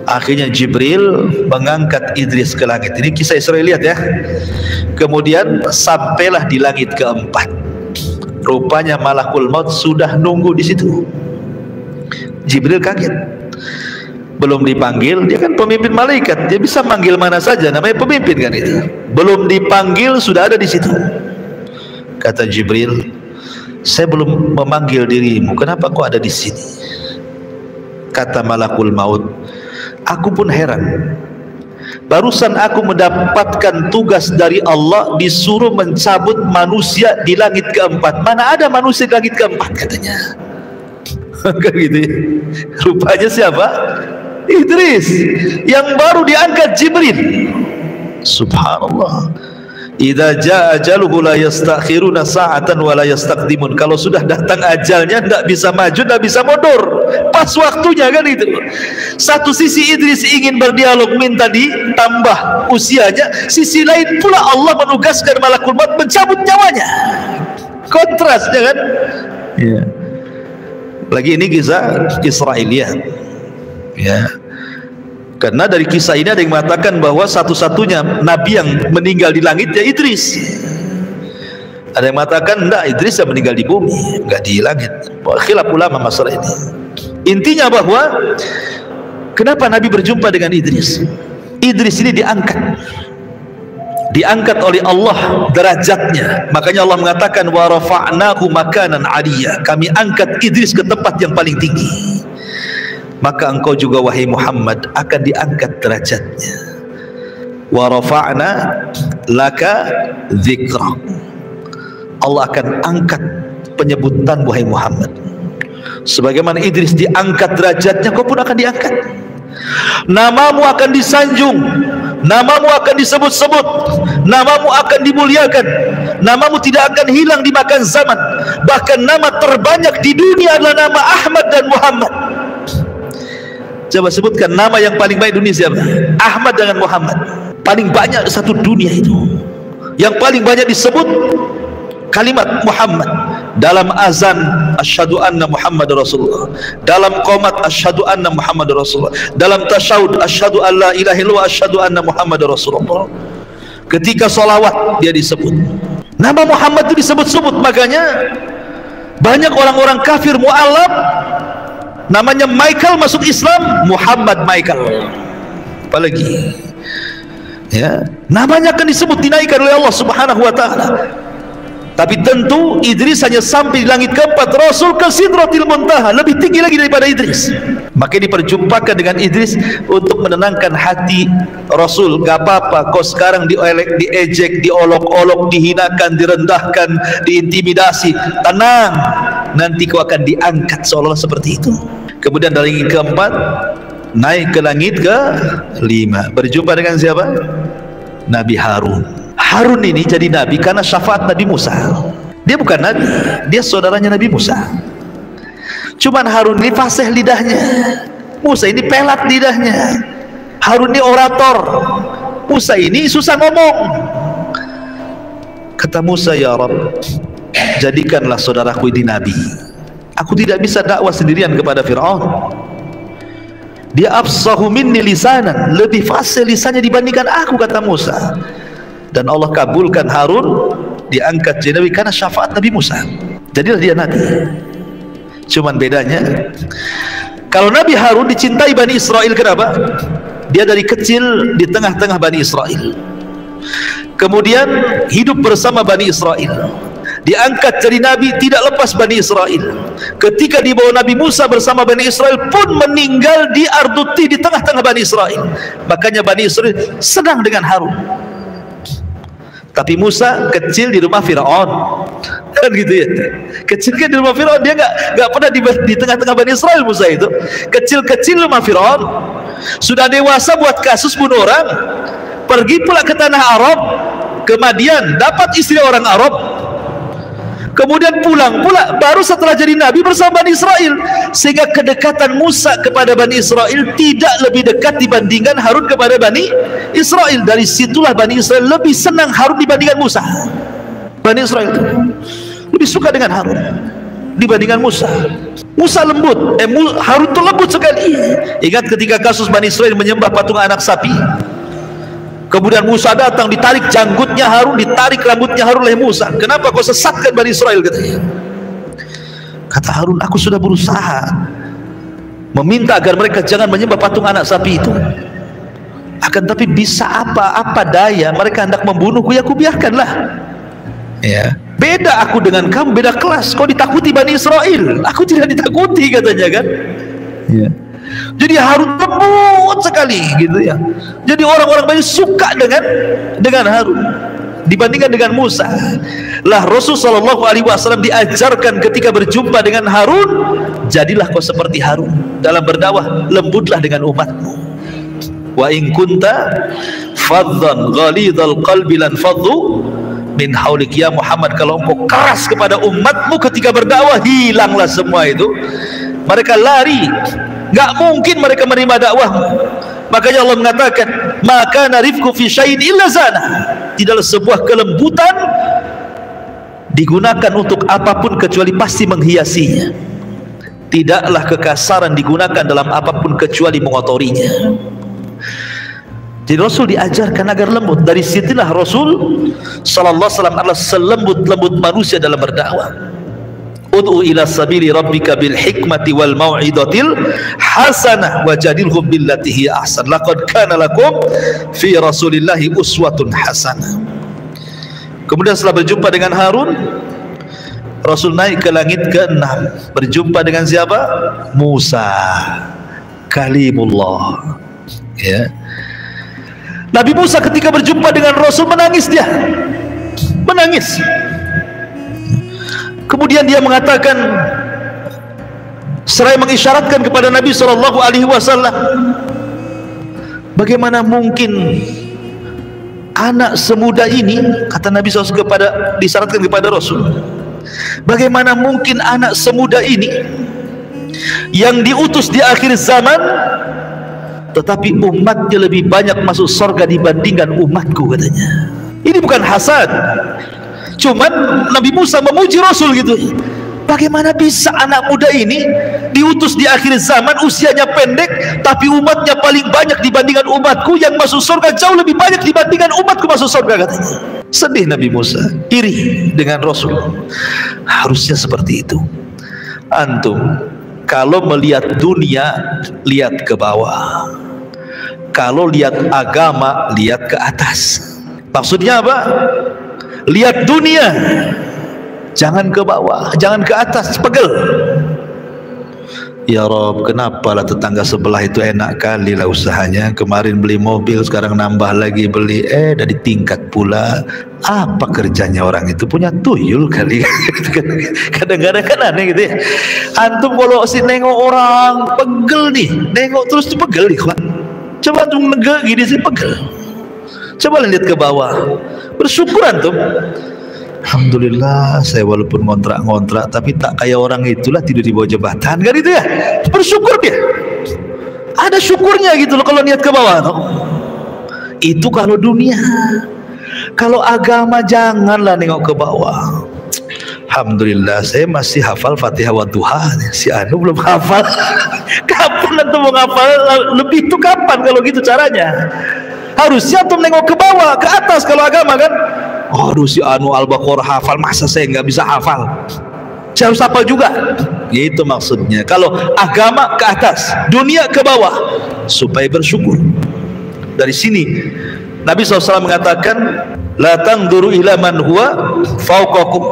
Akhirnya Jibril mengangkat Idris ke langit. Ini kisah Israiliyat ya. Kemudian sampailah di langit keempat. Rupanya malakul maut sudah nunggu di situ. Jibril kaget, belum dipanggil, dia kan pemimpin malaikat, dia bisa manggil mana saja, namanya pemimpin kan itu. Belum dipanggil sudah ada di situ. Kata Jibril, saya belum memanggil dirimu, kenapa kau ada di sini? Kata malakul maut, aku pun heran. Barusan aku mendapatkan tugas dari Allah, disuruh mencabut manusia di langit keempat. Mana ada manusia di langit keempat, katanya. Kan gitu ya. Rupanya siapa? Idris, yang baru diangkat Jibril. Subhanallah. Idza jaa ajaluhu la yastakhiruna sa'atan wa la yastaqdimun. Kalau sudah datang ajalnya tidak bisa maju, tidak bisa mundur, pas waktunya kan itu. Satu sisi Idris ingin berdialog, minta ditambah usianya, sisi lain pula Allah menugaskan malakul maut mencabut nyawanya. Kontrasnya kan ya. Lagi ini kisah Israiliyat ya. Karena dari kisah ini ada yang mengatakan bahwa satu-satunya nabi yang meninggal di langit ya Idris. Ada yang mengatakan enggak, Idris yang meninggal di bumi, enggak di langit. Khilaf ulama masalah ini. Intinya bahwa kenapa Nabi berjumpa dengan Idris? Idris ini diangkat oleh Allah derajatnya. Makanya Allah mengatakan wa rafa'nahu makanan aliyya, kami angkat Idris ke tempat yang paling tinggi. Maka engkau juga wahai Muhammad akan diangkat derajatnya. Wa rafa'na laka dzikrak. Allah akan angkat penyebutan wahai Muhammad. Sebagaimana Idris diangkat derajatnya, kau pun akan diangkat. Namamu akan disanjung, namamu akan disebut-sebut, namamu akan dimuliakan, namamu tidak akan hilang dimakan zaman. Bahkan nama terbanyak di dunia adalah nama Ahmad dan Muhammad. Coba sebutkan nama yang paling baik dunia siapa? Ahmad dengan Muhammad. Paling banyak satu dunia itu. Yang paling banyak disebut kalimat Muhammad. Dalam azan asyhadu anna Muhammad Rasulullah, dalam qomat asyhadu anna Muhammad Rasulullah, dalam tasyahud asyhadu an la ilaha illallah asyhadu anna Muhammad Rasulullah. Ketika sholawat dia disebut nama Muhammad itu disebut-sebut. Makanya banyak orang-orang kafir mu'alaf namanya Michael masuk Islam, Muhammad Michael. Apalagi ya, namanya akan disebut, dinaikkan oleh Allah Subhanahu wa taala. Tapi tentu Idris hanya sampai di langit keempat, Rasul ke Sidratil Muntaha, lebih tinggi lagi daripada Idris. Maka diperjumpakan dengan Idris untuk menenangkan hati Rasul. Gak apa-apa kau sekarang diejek, diolok-olok, dihinakan, direndahkan, diintimidasi. Tenang, nanti kau akan diangkat seolah-olah seperti itu. Kemudian dari langit keempat naik ke langit ke-5, berjumpa dengan siapa? Nabi Harun. Harun ini jadi nabi karena syafaat Nabi Musa. Dia bukan nabi, dia saudaranya Nabi Musa. Cuman Harun ini fasih lidahnya, Musa ini pelat lidahnya. Harun ini orator, Musa ini susah ngomong. Kata Musa, ya Rabb, jadikanlah saudaraku ini nabi. Aku tidak bisa dakwah sendirian kepada Fir'aun. Dia afsahu minni lisanan, lebih fasih lisannya dibandingkan aku, kata Musa. Dan Allah kabulkan Harun diangkat jadi nabi karena syafaat Nabi Musa. Jadilah dia nabi. Cuman bedanya, kalau Nabi Harun dicintai Bani Israel, kenapa? Dia dari kecil di tengah-tengah Bani Israel, kemudian hidup bersama Bani Israel, diangkat jadi nabi, tidak lepas Bani Israel. Ketika dibawa Nabi Musa bersama Bani Israel pun meninggal di Arduti, di tengah-tengah Bani Israel. Makanya Bani Israel senang dengan Harun. Tapi Musa kecil di rumah Fir'aun, kan gitu ya. Kecil kan di rumah Fir'aun, dia nggak pernah di tengah-tengah Bani Israel. Musa itu kecil-kecil rumah Fir'aun, sudah dewasa buat kasus bunuh orang, pergi pula ke tanah Arab, ke Madian, dapat istri orang Arab, kemudian pulang pula baru setelah jadi nabi bersama Bani Israel. Sehingga kedekatan Musa kepada Bani Israel tidak lebih dekat dibandingkan Harun kepada Bani Israel. Dari situlah Bani Israel lebih senang Harun dibandingkan Musa. Bani Israel itu lebih suka dengan Harun dibandingkan Musa. Musa lembut, Harun itu lembut sekali. Ingat ketika kasus Bani Israel menyembah patung anak sapi, kemudian Musa datang, ditarik janggutnya Harun, ditarik rambutnya Harun oleh Musa. Kenapa kau sesatkan Bani Israel, katanya. Kata Harun, aku sudah berusaha meminta agar mereka jangan menyembah patung anak sapi itu, akan tapi bisa apa daya, mereka hendak membunuhku, ya aku biarkanlah. Ya, beda aku dengan kamu, beda kelas. Kau ditakuti Bani Israel, aku tidak ditakuti, katanya kan. Ya. Jadi Harun lembut sekali gitu ya. Jadi orang-orang banyak suka dengan Harun dibandingkan dengan Musa. Lah Rasul sallallahu alaihi wasallam diajarkan ketika berjumpa dengan Harun, jadilah kau seperti Harun dalam berdakwah, lembutlah dengan umatmu. Wa in kunta faddan ghalidhal qalbi lan faddu min haulik. Ya Muhammad, kalau engkau keras kepada umatmu ketika berdakwah, hilanglah semua itu. Mereka lari, nggak mungkin mereka menerima dakwahmu. Makanya Allah mengatakan, maka narifku fi syai'in illa zana. Tidaklah sebuah kelembutan digunakan untuk apapun kecuali pasti menghiasinya. Tidaklah kekasaran digunakan dalam apapun kecuali mengotorinya. Jadi Rasul diajarkan agar lembut. Dari situlah Rasul sallallahu alaihi wasallam adalah selembut-lembut manusia dalam berdakwah. Ud'u ila sabili rabbika bil hikmati wal mau'izatil hasanah wajadilhum billati hiya ahsan. Laqad kana lakum fi Rasulillahi uswatun hasanah. Kemudian setelah berjumpa dengan Harun, Rasul naik ke langit ke-6, berjumpa dengan siapa? Musa, kalimullah. Ya. Nabi Musa ketika berjumpa dengan Rasul menangis, dia menangis. Kemudian dia mengatakan, seraya mengisyaratkan kepada Nabi SAW, bagaimana mungkin anak semuda ini, kata Nabi SAW disyaratkan kepada Rasul, bagaimana mungkin anak semuda ini yang diutus di akhir zaman, tetapi umatnya lebih banyak masuk surga dibandingkan umatku, katanya. Ini bukan hasad, cuman Nabi Musa memuji Rasul gitu. Bagaimana bisa anak muda ini diutus di akhir zaman, usianya pendek, tapi umatnya paling banyak dibandingkan umatku, yang masuk surga jauh lebih banyak dibandingkan umatku masuk surga, katanya. Sedih Nabi Musa, iri dengan Rasul. Harusnya seperti itu. Antum kalau melihat dunia, lihat ke bawah. Kalau lihat agama, lihat ke atas. Maksudnya apa? Lihat dunia, jangan ke bawah, jangan ke atas, pegel. Ya Rob, kenapa lah tetangga sebelah itu enak kali lah usahanya. Kemarin beli mobil, sekarang nambah lagi beli, dari tingkat pula. Apa kerjanya orang itu? Punya tuyul kali. Kadang-kadang kan aneh gitu ya. Antum kalau nengok orang pegel nih, nengok terus tuh pegel nih, kawan. Coba antum negak gini sih pegel. Coba lihat ke bawah, bersyukur antum. Alhamdulillah, saya walaupun ngontrak-ngontrak tapi tak kayak orang itulah, tidur di bawah jembatan, kan itu ya. Bersyukur dia, ada syukurnya gitu loh kalau niat ke bawah no? Itu kalau dunia. Kalau agama janganlah nengok ke bawah. Alhamdulillah, saya masih hafal Fatihah wa duha. Si Anu belum hafal. Kapan antum mau hafal lebih itu, kapan kalau gitu caranya? Harusnya antum nengok ke bawah, ke atas kalau agama kan. Aduh, si Anu Al-Baqarah hafal, masa saya nggak bisa hafal? Saya harus hafal juga. Itu maksudnya. Kalau agama ke atas, dunia ke bawah, supaya bersyukur. Dari sini Nabi SAW mengatakan, la tangduru ila man huwa fauqakum.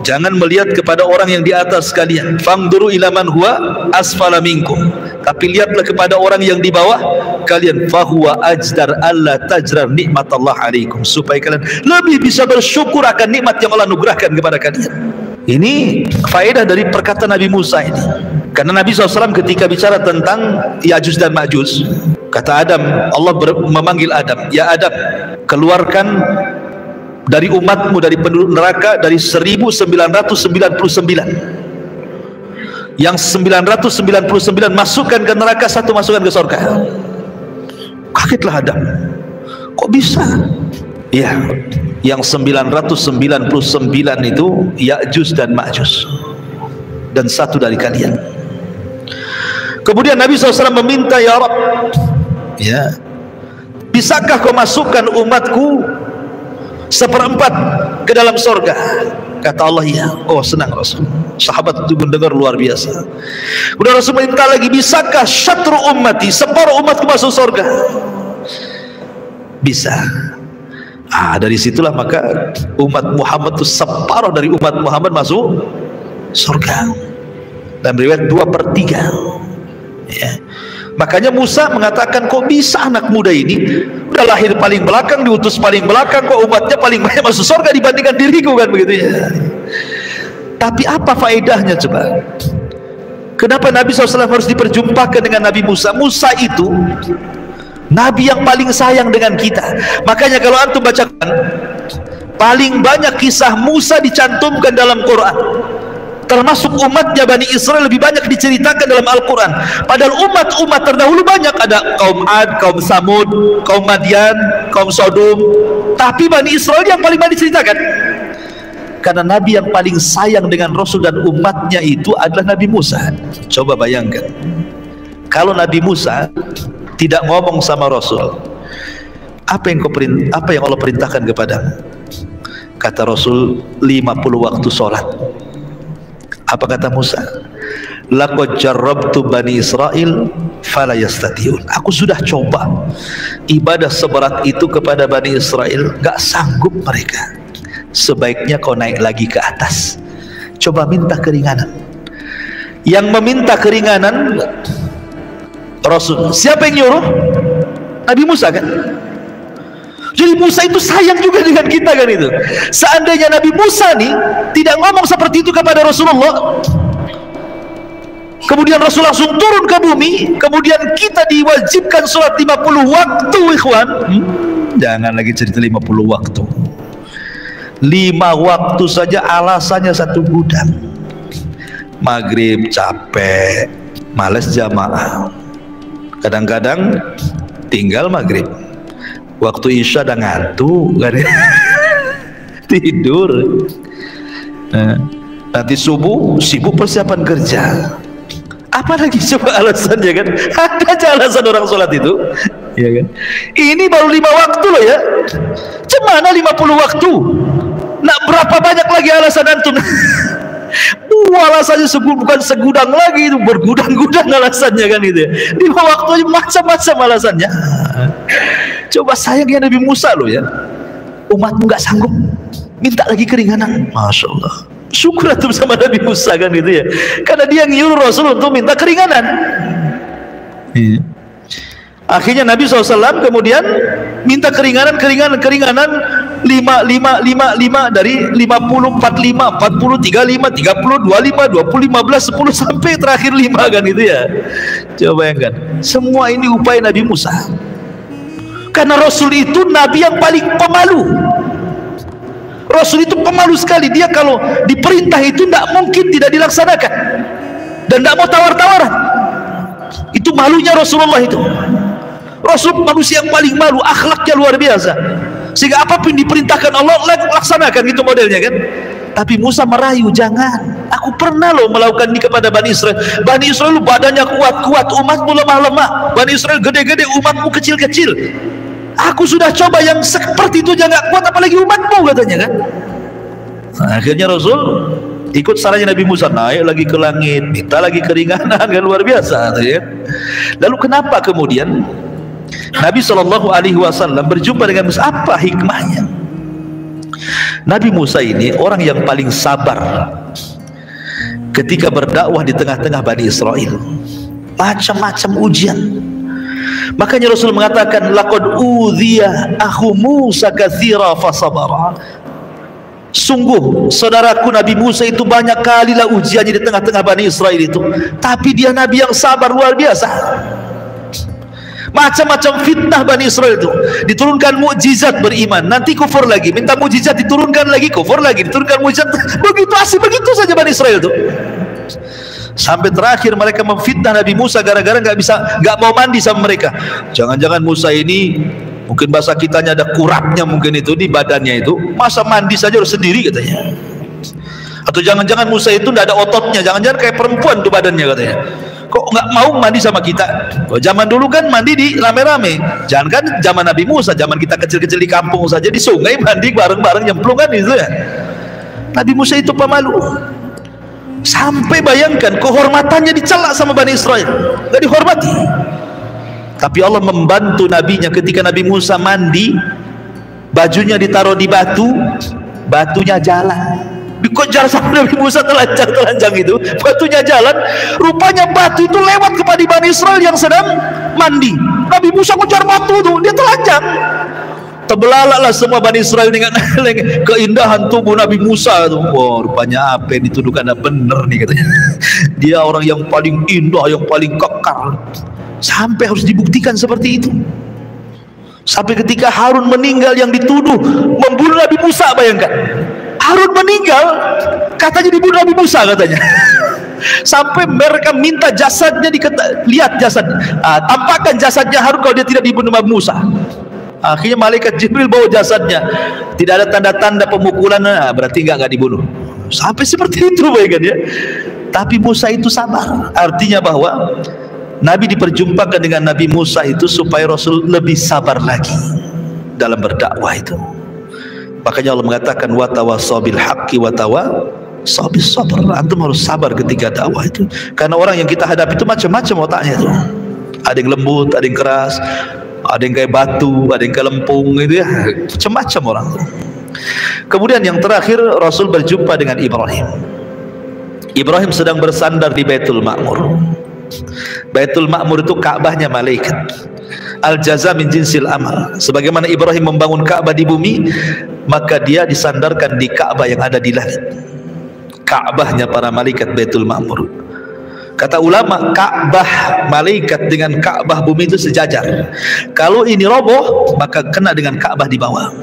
Jangan melihat kepada orang yang di atas kalian. Fangduru ila man huwa asfala minkum. Tapi lihatlah kepada orang yang di bawah kalian. Fahuwa ajdar alla tajrar nikmatallah alaikum. Supaya kalian lebih bisa bersyukur akan nikmat yang Allah anugerahkan kepada kalian. Ini faedah dari perkataan Nabi Musa ini. Karena Nabi SAW ketika bicara tentang Ya'juj dan Ma'juj, kata Adam, Allah memanggil Adam, ya Adam, keluarkan dari umatmu, dari penduduk neraka, dari 1999. Yang 999 masukkan ke neraka, satu masukkan ke surga. Kagetlah Adam, kok bisa? Ya, yang 999 itu Ya'juj dan Ma'juj, dan satu dari kalian. Kemudian Nabi SAW meminta, ya Rabb, ya, bisakah kau masukkan umatku 1/4 ke dalam surga? Kata Allah, ya. Oh, senang Rasul. Sahabat itu mendengar luar biasa. Kemudian Rasul minta lagi, bisakah syatru ummati, separuh umatku masuk surga? Bisa. Dari situlah maka umat Muhammad itu separuh dari umat Muhammad masuk surga. Dan riwayat 2/3. Ya. Makanya Musa mengatakan, kok bisa anak muda ini udah lahir paling belakang, diutus paling belakang, kok umatnya paling banyak masuk surga dibandingkan diriku, kan begitu ya. Tapi apa faedahnya coba? Kenapa Nabi SAW harus diperjumpakan dengan Nabi Musa? Musa itu Nabi yang paling sayang dengan kita. Makanya kalau antum bacakan, paling banyak kisah Musa dicantumkan dalam Quran. Termasuk umatnya Bani Israel lebih banyak diceritakan dalam Al-Quran. Padahal umat-umat terdahulu banyak, ada kaum Ad, kaum Samud, kaum Madian, kaum Sodom. Tapi Bani Israel yang paling banyak diceritakan. Karena Nabi yang paling sayang dengan Rasul dan umatnya itu adalah Nabi Musa. Coba bayangkan, kalau Nabi Musa tidak ngomong sama Rasul, apa yang Allah perintahkan kepadamu? Kata Rasul, 50 waktu sholat. Apa kata Musa? Laqad jarrabtu Bani Israel fala yastati'un. Aku sudah coba ibadah seberat itu kepada Bani Israel, gak sanggup mereka. Sebaiknya kau naik lagi ke atas, coba minta keringanan. Yang meminta keringanan Rasul. Siapa yang nyuruh? Nabi Musa kan? Jadi Musa itu sayang juga dengan kita kan itu. Seandainya Nabi Musa nih tidak ngomong seperti itu kepada Rasulullah, kemudian Rasul langsung turun ke bumi, kemudian kita diwajibkan sholat 50 waktu, ikhwan. Jangan lagi cerita 50 waktu. 5 waktu saja alasannya satu gudang. Maghrib capek, males jamaah. Kadang-kadang tinggal maghrib. Waktu isya udah ngantuk, tidur. Nanti subuh sibuk persiapan kerja. Apalagi coba alasannya kan? Ada aja alasan orang sholat itu, ya kan? Ini baru 5 waktu loh ya. Cemana 50 waktu? Nak berapa banyak lagi alasan antum? Alasannya bukan segudang lagi, itu bergudang-gudang alasannya kan itu ya. 5 waktu aja macam-macam alasannya. Coba sayangnya Nabi Musa loh ya. Umatmu nggak sanggup, minta lagi keringanan. Masya Allah. Syukur antum sama Nabi Musa kan gitu ya. Karena dia nyuruh Rasul untuk minta keringanan. Akhirnya Nabi SAW kemudian minta keringanan 5 dari 50, 45, 40, 35, 30, 25, 20, 15, 10 sampai terakhir 5 kan itu ya. Coba bayangkan, semua ini upaya Nabi Musa. Karena Rasul itu Nabi yang paling pemalu. Rasul itu pemalu sekali. Dia kalau diperintah itu tidak mungkin tidak dilaksanakan dan tidak mau tawar-tawaran. Itu malunya Rasulullah itu. Rasul manusia yang paling malu, akhlaknya luar biasa, sehingga apapun diperintahkan Allah laksanakan, gitu modelnya kan. Tapi Musa merayu, jangan. Aku pernah loh melakukan ini kepada Bani Israel. Bani Israel badannya kuat-kuat, umatmu lemah-lemah. Bani Israel gede-gede, umatmu kecil-kecil. Aku sudah coba yang seperti itu aja nggak kuat, apalagi umatmu, katanya kan. Nah, akhirnya Rasul ikut sarannya Nabi Musa, naik lagi ke langit, minta lagi keringanan, kan luar biasa ya. Lalu kenapa kemudian Nabi SAW berjumpa dengan Musa? Apa hikmahnya? Nabi Musa ini orang yang paling sabar ketika berdakwah di tengah-tengah Bani Israel. Macam-macam ujian. Makanya Rasul mengatakan, laqad udhiya akhu Musa katsira fasabara. Sungguh saudaraku Nabi Musa itu banyak kalilah ujiannya di tengah-tengah Bani Israel itu, tapi dia Nabi yang sabar luar biasa. Macam-macam fitnah Bani Israel itu, diturunkan mukjizat beriman, nanti kufur lagi, minta mukjizat diturunkan lagi, kufur lagi, diturunkan mukjizat, begitu asik, begitu saja Bani Israel itu. Sampai terakhir mereka memfitnah Nabi Musa gara-gara nggak mau mandi sama mereka. Jangan-jangan Musa ini mungkin bahasa kitanya ada kurapnya, mungkin itu di badannya itu, masa mandi saja harus sendiri katanya. Atau jangan-jangan Musa itu tidak ada ototnya, jangan-jangan kayak perempuan tuh badannya katanya. Kok nggak mau mandi sama kita? Kok zaman dulu kan mandi di rame-rame. Jangan kan zaman Nabi Musa, zaman kita kecil-kecil di kampung saja di sungai mandi bareng-bareng nyemplung kan itu ya. Nabi Musa itu pemalu. Sampai bayangkan kehormatannya dicela sama Bani Israel, nggak dihormati. Tapi Allah membantu nabinya ketika Nabi Musa mandi, bajunya ditaruh di batu, batunya jalan. Dikejar sama Nabi Musa, telanjang itu, batunya jalan. Rupanya batu itu lewat kepada Bani Israel yang sedang mandi. Nabi Musa kejar batu itu, dia telanjang. Terbelalalah semua Bani Israel dengan keindahan tubuh Nabi Musa itu. Wah, rupanya apa yang dituduhkan benar nih katanya. Dia orang yang paling indah, yang paling kekar. Sampai harus dibuktikan seperti itu. Sampai ketika Harun meninggal yang dituduh membunuh Nabi Musa, bayangkan. Harun meninggal, katanya dibunuh Nabi Musa katanya. Sampai mereka minta jasadnya, lihat jasad, tampakkan jasadnya Harun kalau dia tidak dibunuh Nabi Musa. Akhirnya malaikat Jibril bawa jasadnya, tidak ada tanda-tanda pemukulan, berarti nggak dibunuh. Sampai seperti itu bayangkan ya. Tapi Musa itu sabar. Artinya bahwa Nabi diperjumpakan dengan Nabi Musa itu supaya Rasul lebih sabar lagi dalam berdakwah itu. Makanya Allah mengatakan wa tawassaw bil haqqi wa tawassaw bis sabr. Antum harus sabar ketika dakwah itu, karena orang yang kita hadapi itu macam-macam otaknya itu. Ada yang lembut, ada yang keras, ada yang kayak batu, ada yang kayak lempung gitu ya, macam-macam orang itu. Kemudian yang terakhir Rasul berjumpa dengan Ibrahim. Ibrahim sedang bersandar di Baitul Ma'mur. Baitul Ma'mur itu Ka'bahnya malaikat. Al-jaza min jinsil amal. Sebagaimana Ibrahim membangun Ka'bah di bumi, maka dia disandarkan di Ka'bah yang ada di langit. Ka'bahnya para malaikat Baitul Ma'mur. Kata ulama, Ka'bah malaikat dengan Ka'bah bumi itu sejajar. Kalau ini roboh, maka kena dengan Ka'bah di bawah.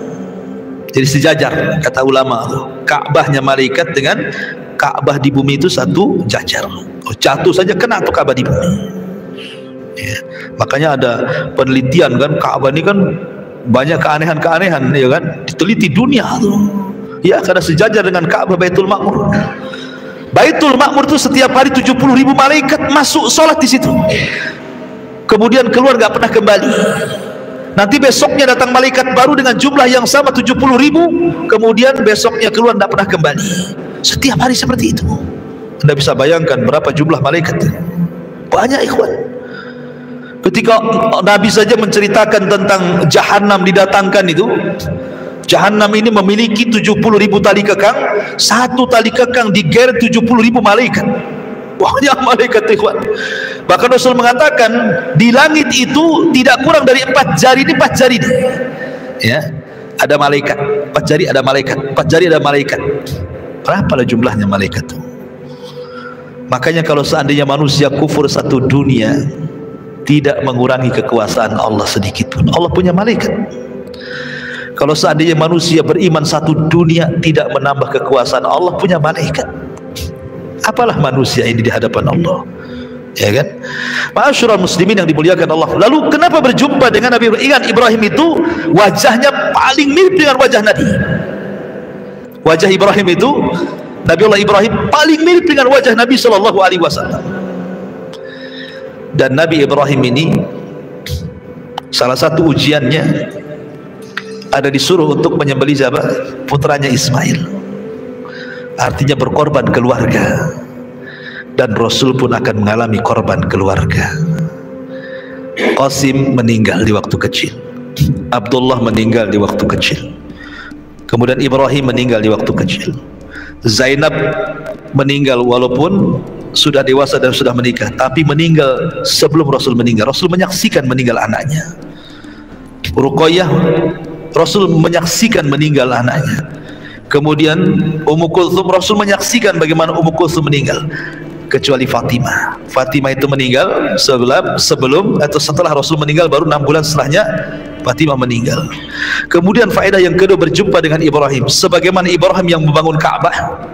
Jadi sejajar, kata ulama. Ka'bahnya malaikat dengan Ka'bah di bumi itu satu jajar. Jatuh saja kena tuh Ka'bah di bumi. Ya. Makanya ada penelitian kan, Ka'bah ini kan banyak keanehan-keanehan, ya kan, diteliti dunia tuh. Ya, karena sejajar dengan Ka'bah Baitul Ma'mur. Baitul Ma'mur itu setiap hari 70.000 malaikat masuk sholat di situ. Kemudian keluar nggak pernah kembali. Nanti besoknya datang malaikat baru dengan jumlah yang sama 70.000, kemudian besoknya keluar tidak pernah kembali. Setiap hari seperti itu. Anda bisa bayangkan berapa jumlah malaikat. Banyak ikhwan. Ketika Nabi saja menceritakan tentang Jahannam didatangkan itu, Jahannam ini memiliki 70.000 tali kekang. Satu tali kekang digeret 70.000 malaikat. Banyak malaikat ikhwan. Bahkan Rasul mengatakan di langit itu tidak kurang dari 4 jari ini, 4 jari ini. Ya, ada malaikat. 4 jari ada malaikat. 4 jari ada malaikat. Berapa jumlahnya malaikat itu? Makanya kalau seandainya manusia kufur satu dunia, tidak mengurangi kekuasaan Allah sedikit pun. Allah punya malaikat. Kalau seandainya manusia beriman satu dunia, tidak menambah kekuasaan Allah, punya malaikat. Apalah manusia ini di hadapan Allah, ya kan? Ma'asyiral muslimin yang dimuliakan Allah. Lalu kenapa berjumpa dengan Nabi? Ingat, Ibrahim itu wajahnya paling mirip dengan wajah Nabi. Wajah Ibrahim itu, Nabiullah Ibrahim paling mirip dengan wajah Nabi SAW. Dan Nabi Ibrahim ini salah satu ujiannya ada disuruh untuk menyembelih siapa? Putranya Ismail. Artinya berkorban keluarga. Dan Rasul pun akan mengalami korban keluarga. Qasim meninggal di waktu kecil, Abdullah meninggal di waktu kecil, kemudian Ibrahim meninggal di waktu kecil, Zainab meninggal walaupun sudah dewasa dan sudah menikah, tapi meninggal sebelum Rasul meninggal. Rasul menyaksikan meninggal anaknya. Ruqayyah, Rasul menyaksikan meninggal anaknya. Kemudian Ummu Kulthum, Rasul menyaksikan bagaimana Ummu Kulthum meninggal. Kecuali Fatimah. Fatimah itu meninggal sebelum atau setelah Rasul meninggal, baru 6 bulan setelahnya Fatimah meninggal. Kemudian faedah yang kedua, berjumpa dengan Ibrahim. Sebagaimana Ibrahim yang membangun Ka'bah,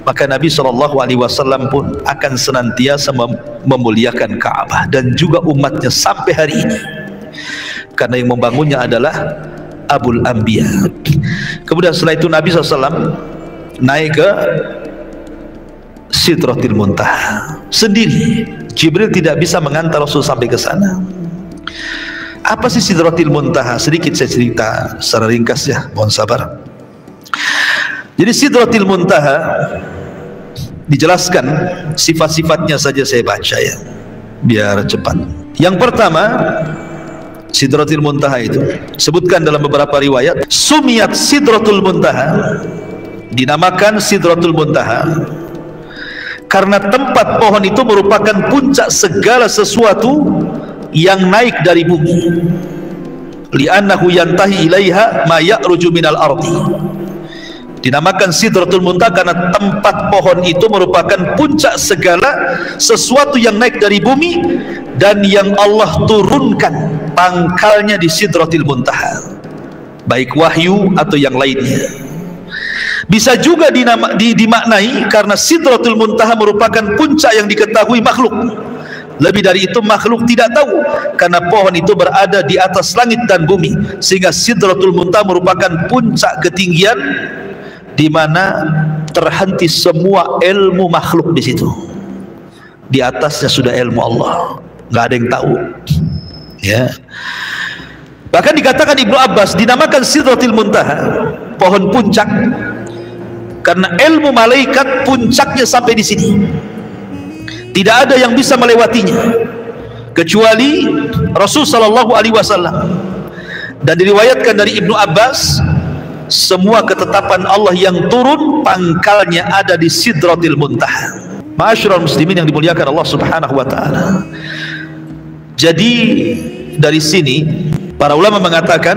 maka Nabi SAW pun akan senantiasa memuliakan Ka'bah dan juga umatnya sampai hari ini, karena yang membangunnya adalah Abul Anbiya. Kemudian setelah itu Nabi SAW naik ke Sidratil Muntaha sendiri. Jibril tidak bisa mengantar Rasul sampai ke sana. Apa sih Sidratil Muntaha? Sedikit saya cerita secara ringkas ya, mohon sabar. Jadi Sidratil Muntaha dijelaskan sifat-sifatnya saja saya baca ya, biar cepat. Yang pertama, Sidratul Muntaha itu sebutkan dalam beberapa riwayat, Sumiyat Sidratul Muntaha, dinamakan Sidratul Muntaha karena tempat pohon itu merupakan puncak segala sesuatu yang naik dari bumi. Li'annahu yantahi ilaiha ma ya'ruju minal ardi. Dinamakan Sidratul Muntaha karena tempat pohon itu merupakan puncak segala sesuatu yang naik dari bumi dan yang Allah turunkan pangkalnya di Sidratul Muntaha, baik wahyu atau yang lainnya. Bisa juga dimaknai karena Sidratul Muntaha merupakan puncak yang diketahui makhluk. Lebih dari itu makhluk tidak tahu, karena pohon itu berada di atas langit dan bumi, sehingga Sidratul Muntaha merupakan puncak ketinggian di mana terhenti semua ilmu makhluk di situ. Di atasnya sudah ilmu Allah, nggak ada yang tahu. Ya. Bahkan dikatakan Ibnu Abbas dinamakan Sidratul Muntaha, pohon puncak, karena ilmu malaikat puncaknya sampai di sini. Tidak ada yang bisa melewatinya kecuali Rasul sallallahu alaihi wasallam. Dan diriwayatkan dari Ibnu Abbas, semua ketetapan Allah yang turun pangkalnya ada di Sidratul Muntaha. Ma'asyiral muslimin yang dimuliakan Allah Subhanahu wa taala. Jadi dari sini para ulama mengatakan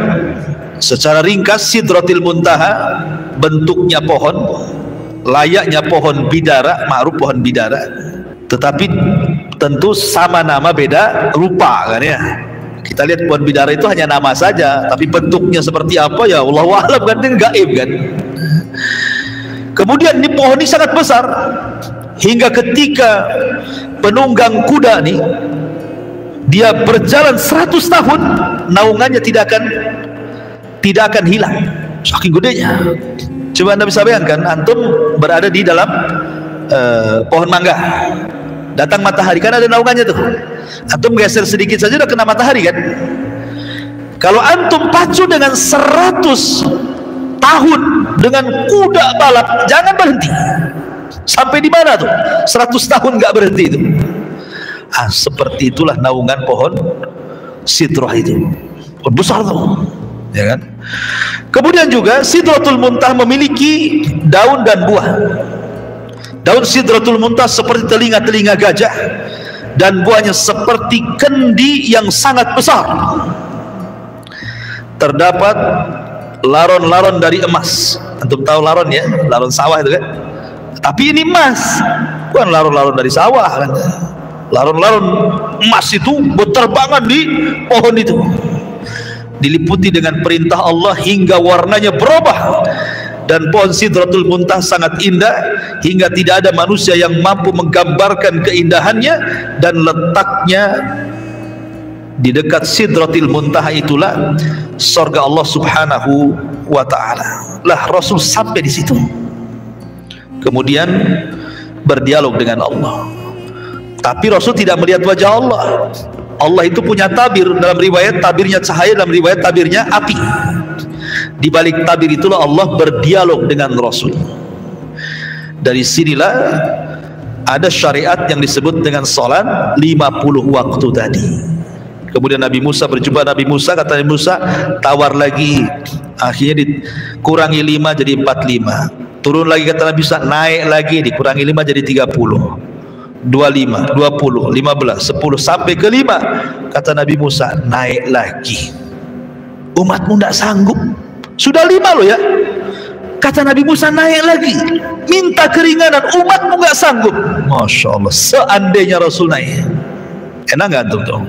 secara ringkas Sidratil Muntaha bentuknya pohon, layaknya pohon bidara, ma'ruf pohon bidara, tetapi tentu sama nama beda rupa kan ya. Kita lihat pohon bidara itu hanya nama saja, tapi bentuknya seperti apa ya Allahu a'lam kan, itu gaib kan. Kemudian ini pohon ini sangat besar hingga ketika penunggang kuda nih dia berjalan 100 tahun naungannya tidak akan hilang, saking gedenya. Coba Anda bisa bayangkan, antum berada di dalam pohon mangga, datang matahari kan ada naungannya tuh, antum geser sedikit saja udah kena matahari kan. Kalau antum pacu dengan 100 tahun dengan kuda balap, jangan berhenti. Sampai di mana tuh? 100 tahun nggak berhenti itu. Seperti itulah naungan pohon Sidrah itu. Pohon besar tuh, ya kan? Kemudian juga Sidratul Muntaha memiliki daun dan buah. Daun Sidratul Muntaha seperti telinga-telinga gajah dan buahnya seperti kendi yang sangat besar. Terdapat laron-laron dari emas. Antum tahu laron ya, laron sawah itu kan, tapi ini emas, bukan laron-laron dari sawah kan. Laron-laron emas itu berterbangan di pohon itu, diliputi dengan perintah Allah hingga warnanya berubah. Dan pohon Sidratul Muntaha sangat indah hingga tidak ada manusia yang mampu menggambarkan keindahannya. Dan letaknya di dekat Sidratil Muntaha itulah surga Allah Subhanahu wa taala. Lah Rasul sampai di situ. Kemudian berdialog dengan Allah. Tapi Rasul tidak melihat wajah Allah. Allah itu punya tabir, dalam riwayat tabirnya cahaya, dalam riwayat tabirnya api. Di balik tabir itulah Allah berdialog dengan Rasul. Dari sinilah ada syariat yang disebut dengan salat 50 waktu tadi. Kemudian Nabi Musa berjumpa Nabi Musa, kata Nabi Musa, tawar lagi. Akhirnya dikurangi 5 jadi 45. Turun lagi kata Nabi Musa, naik lagi, dikurangi 5 jadi 30. 25, 20, 15, 10 sampai ke 5. Kata Nabi Musa, naik lagi. Umatmu tidak sanggup. Sudah 5 loh ya. Kata Nabi Musa, naik lagi. Minta keringanan, umatmu nggak sanggup. Masya Allah, seandainya Rasul naik, enak nggak tuh?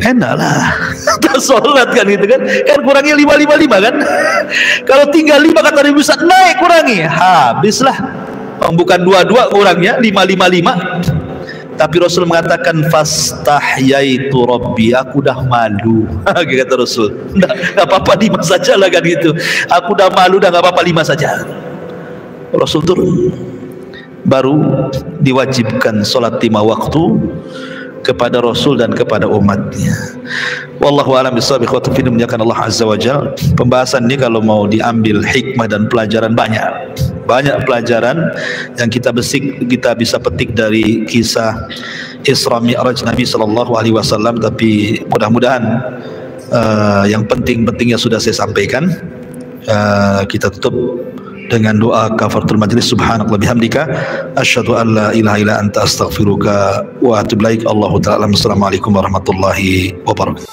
Enak lah. Kita sholat kan gitu kan. Kan kurangnya 5 kan. Kalau tinggal 5 kata Nabi Musa, naik kurangi, habislah. Bukan 22 kurangnya 5. Tapi Rasul mengatakan fastahyaitu rabbi, aku dah malu. Kata Rasul, enggak apa-apa 5 saja lah kan gitu. Aku dah malu, dah enggak apa-apa 5 saja. Rasul turun, baru diwajibkan sholat 5 waktu kepada Rasul dan kepada umatnya. Wallahu a'lam bishawab. Ikhwatu fillah muliakan Allah azza wa jalla. Pembahasan ini kalau mau diambil hikmah dan pelajaran banyak pelajaran yang kita bisa petik dari kisah Isra Mi'raj Nabi sallallahu alaihi wasallam. Tapi mudah-mudahan yang penting-pentingnya sudah saya sampaikan. Kita tutup dengan doa kafaratul majlis. Subhanakallah bihamdika asyhadu an la ilaha illa anta astaghfiruka wa atubu ilaik. Allahu ta'ala. Assalamualaikum warahmatullahi wabarakatuh.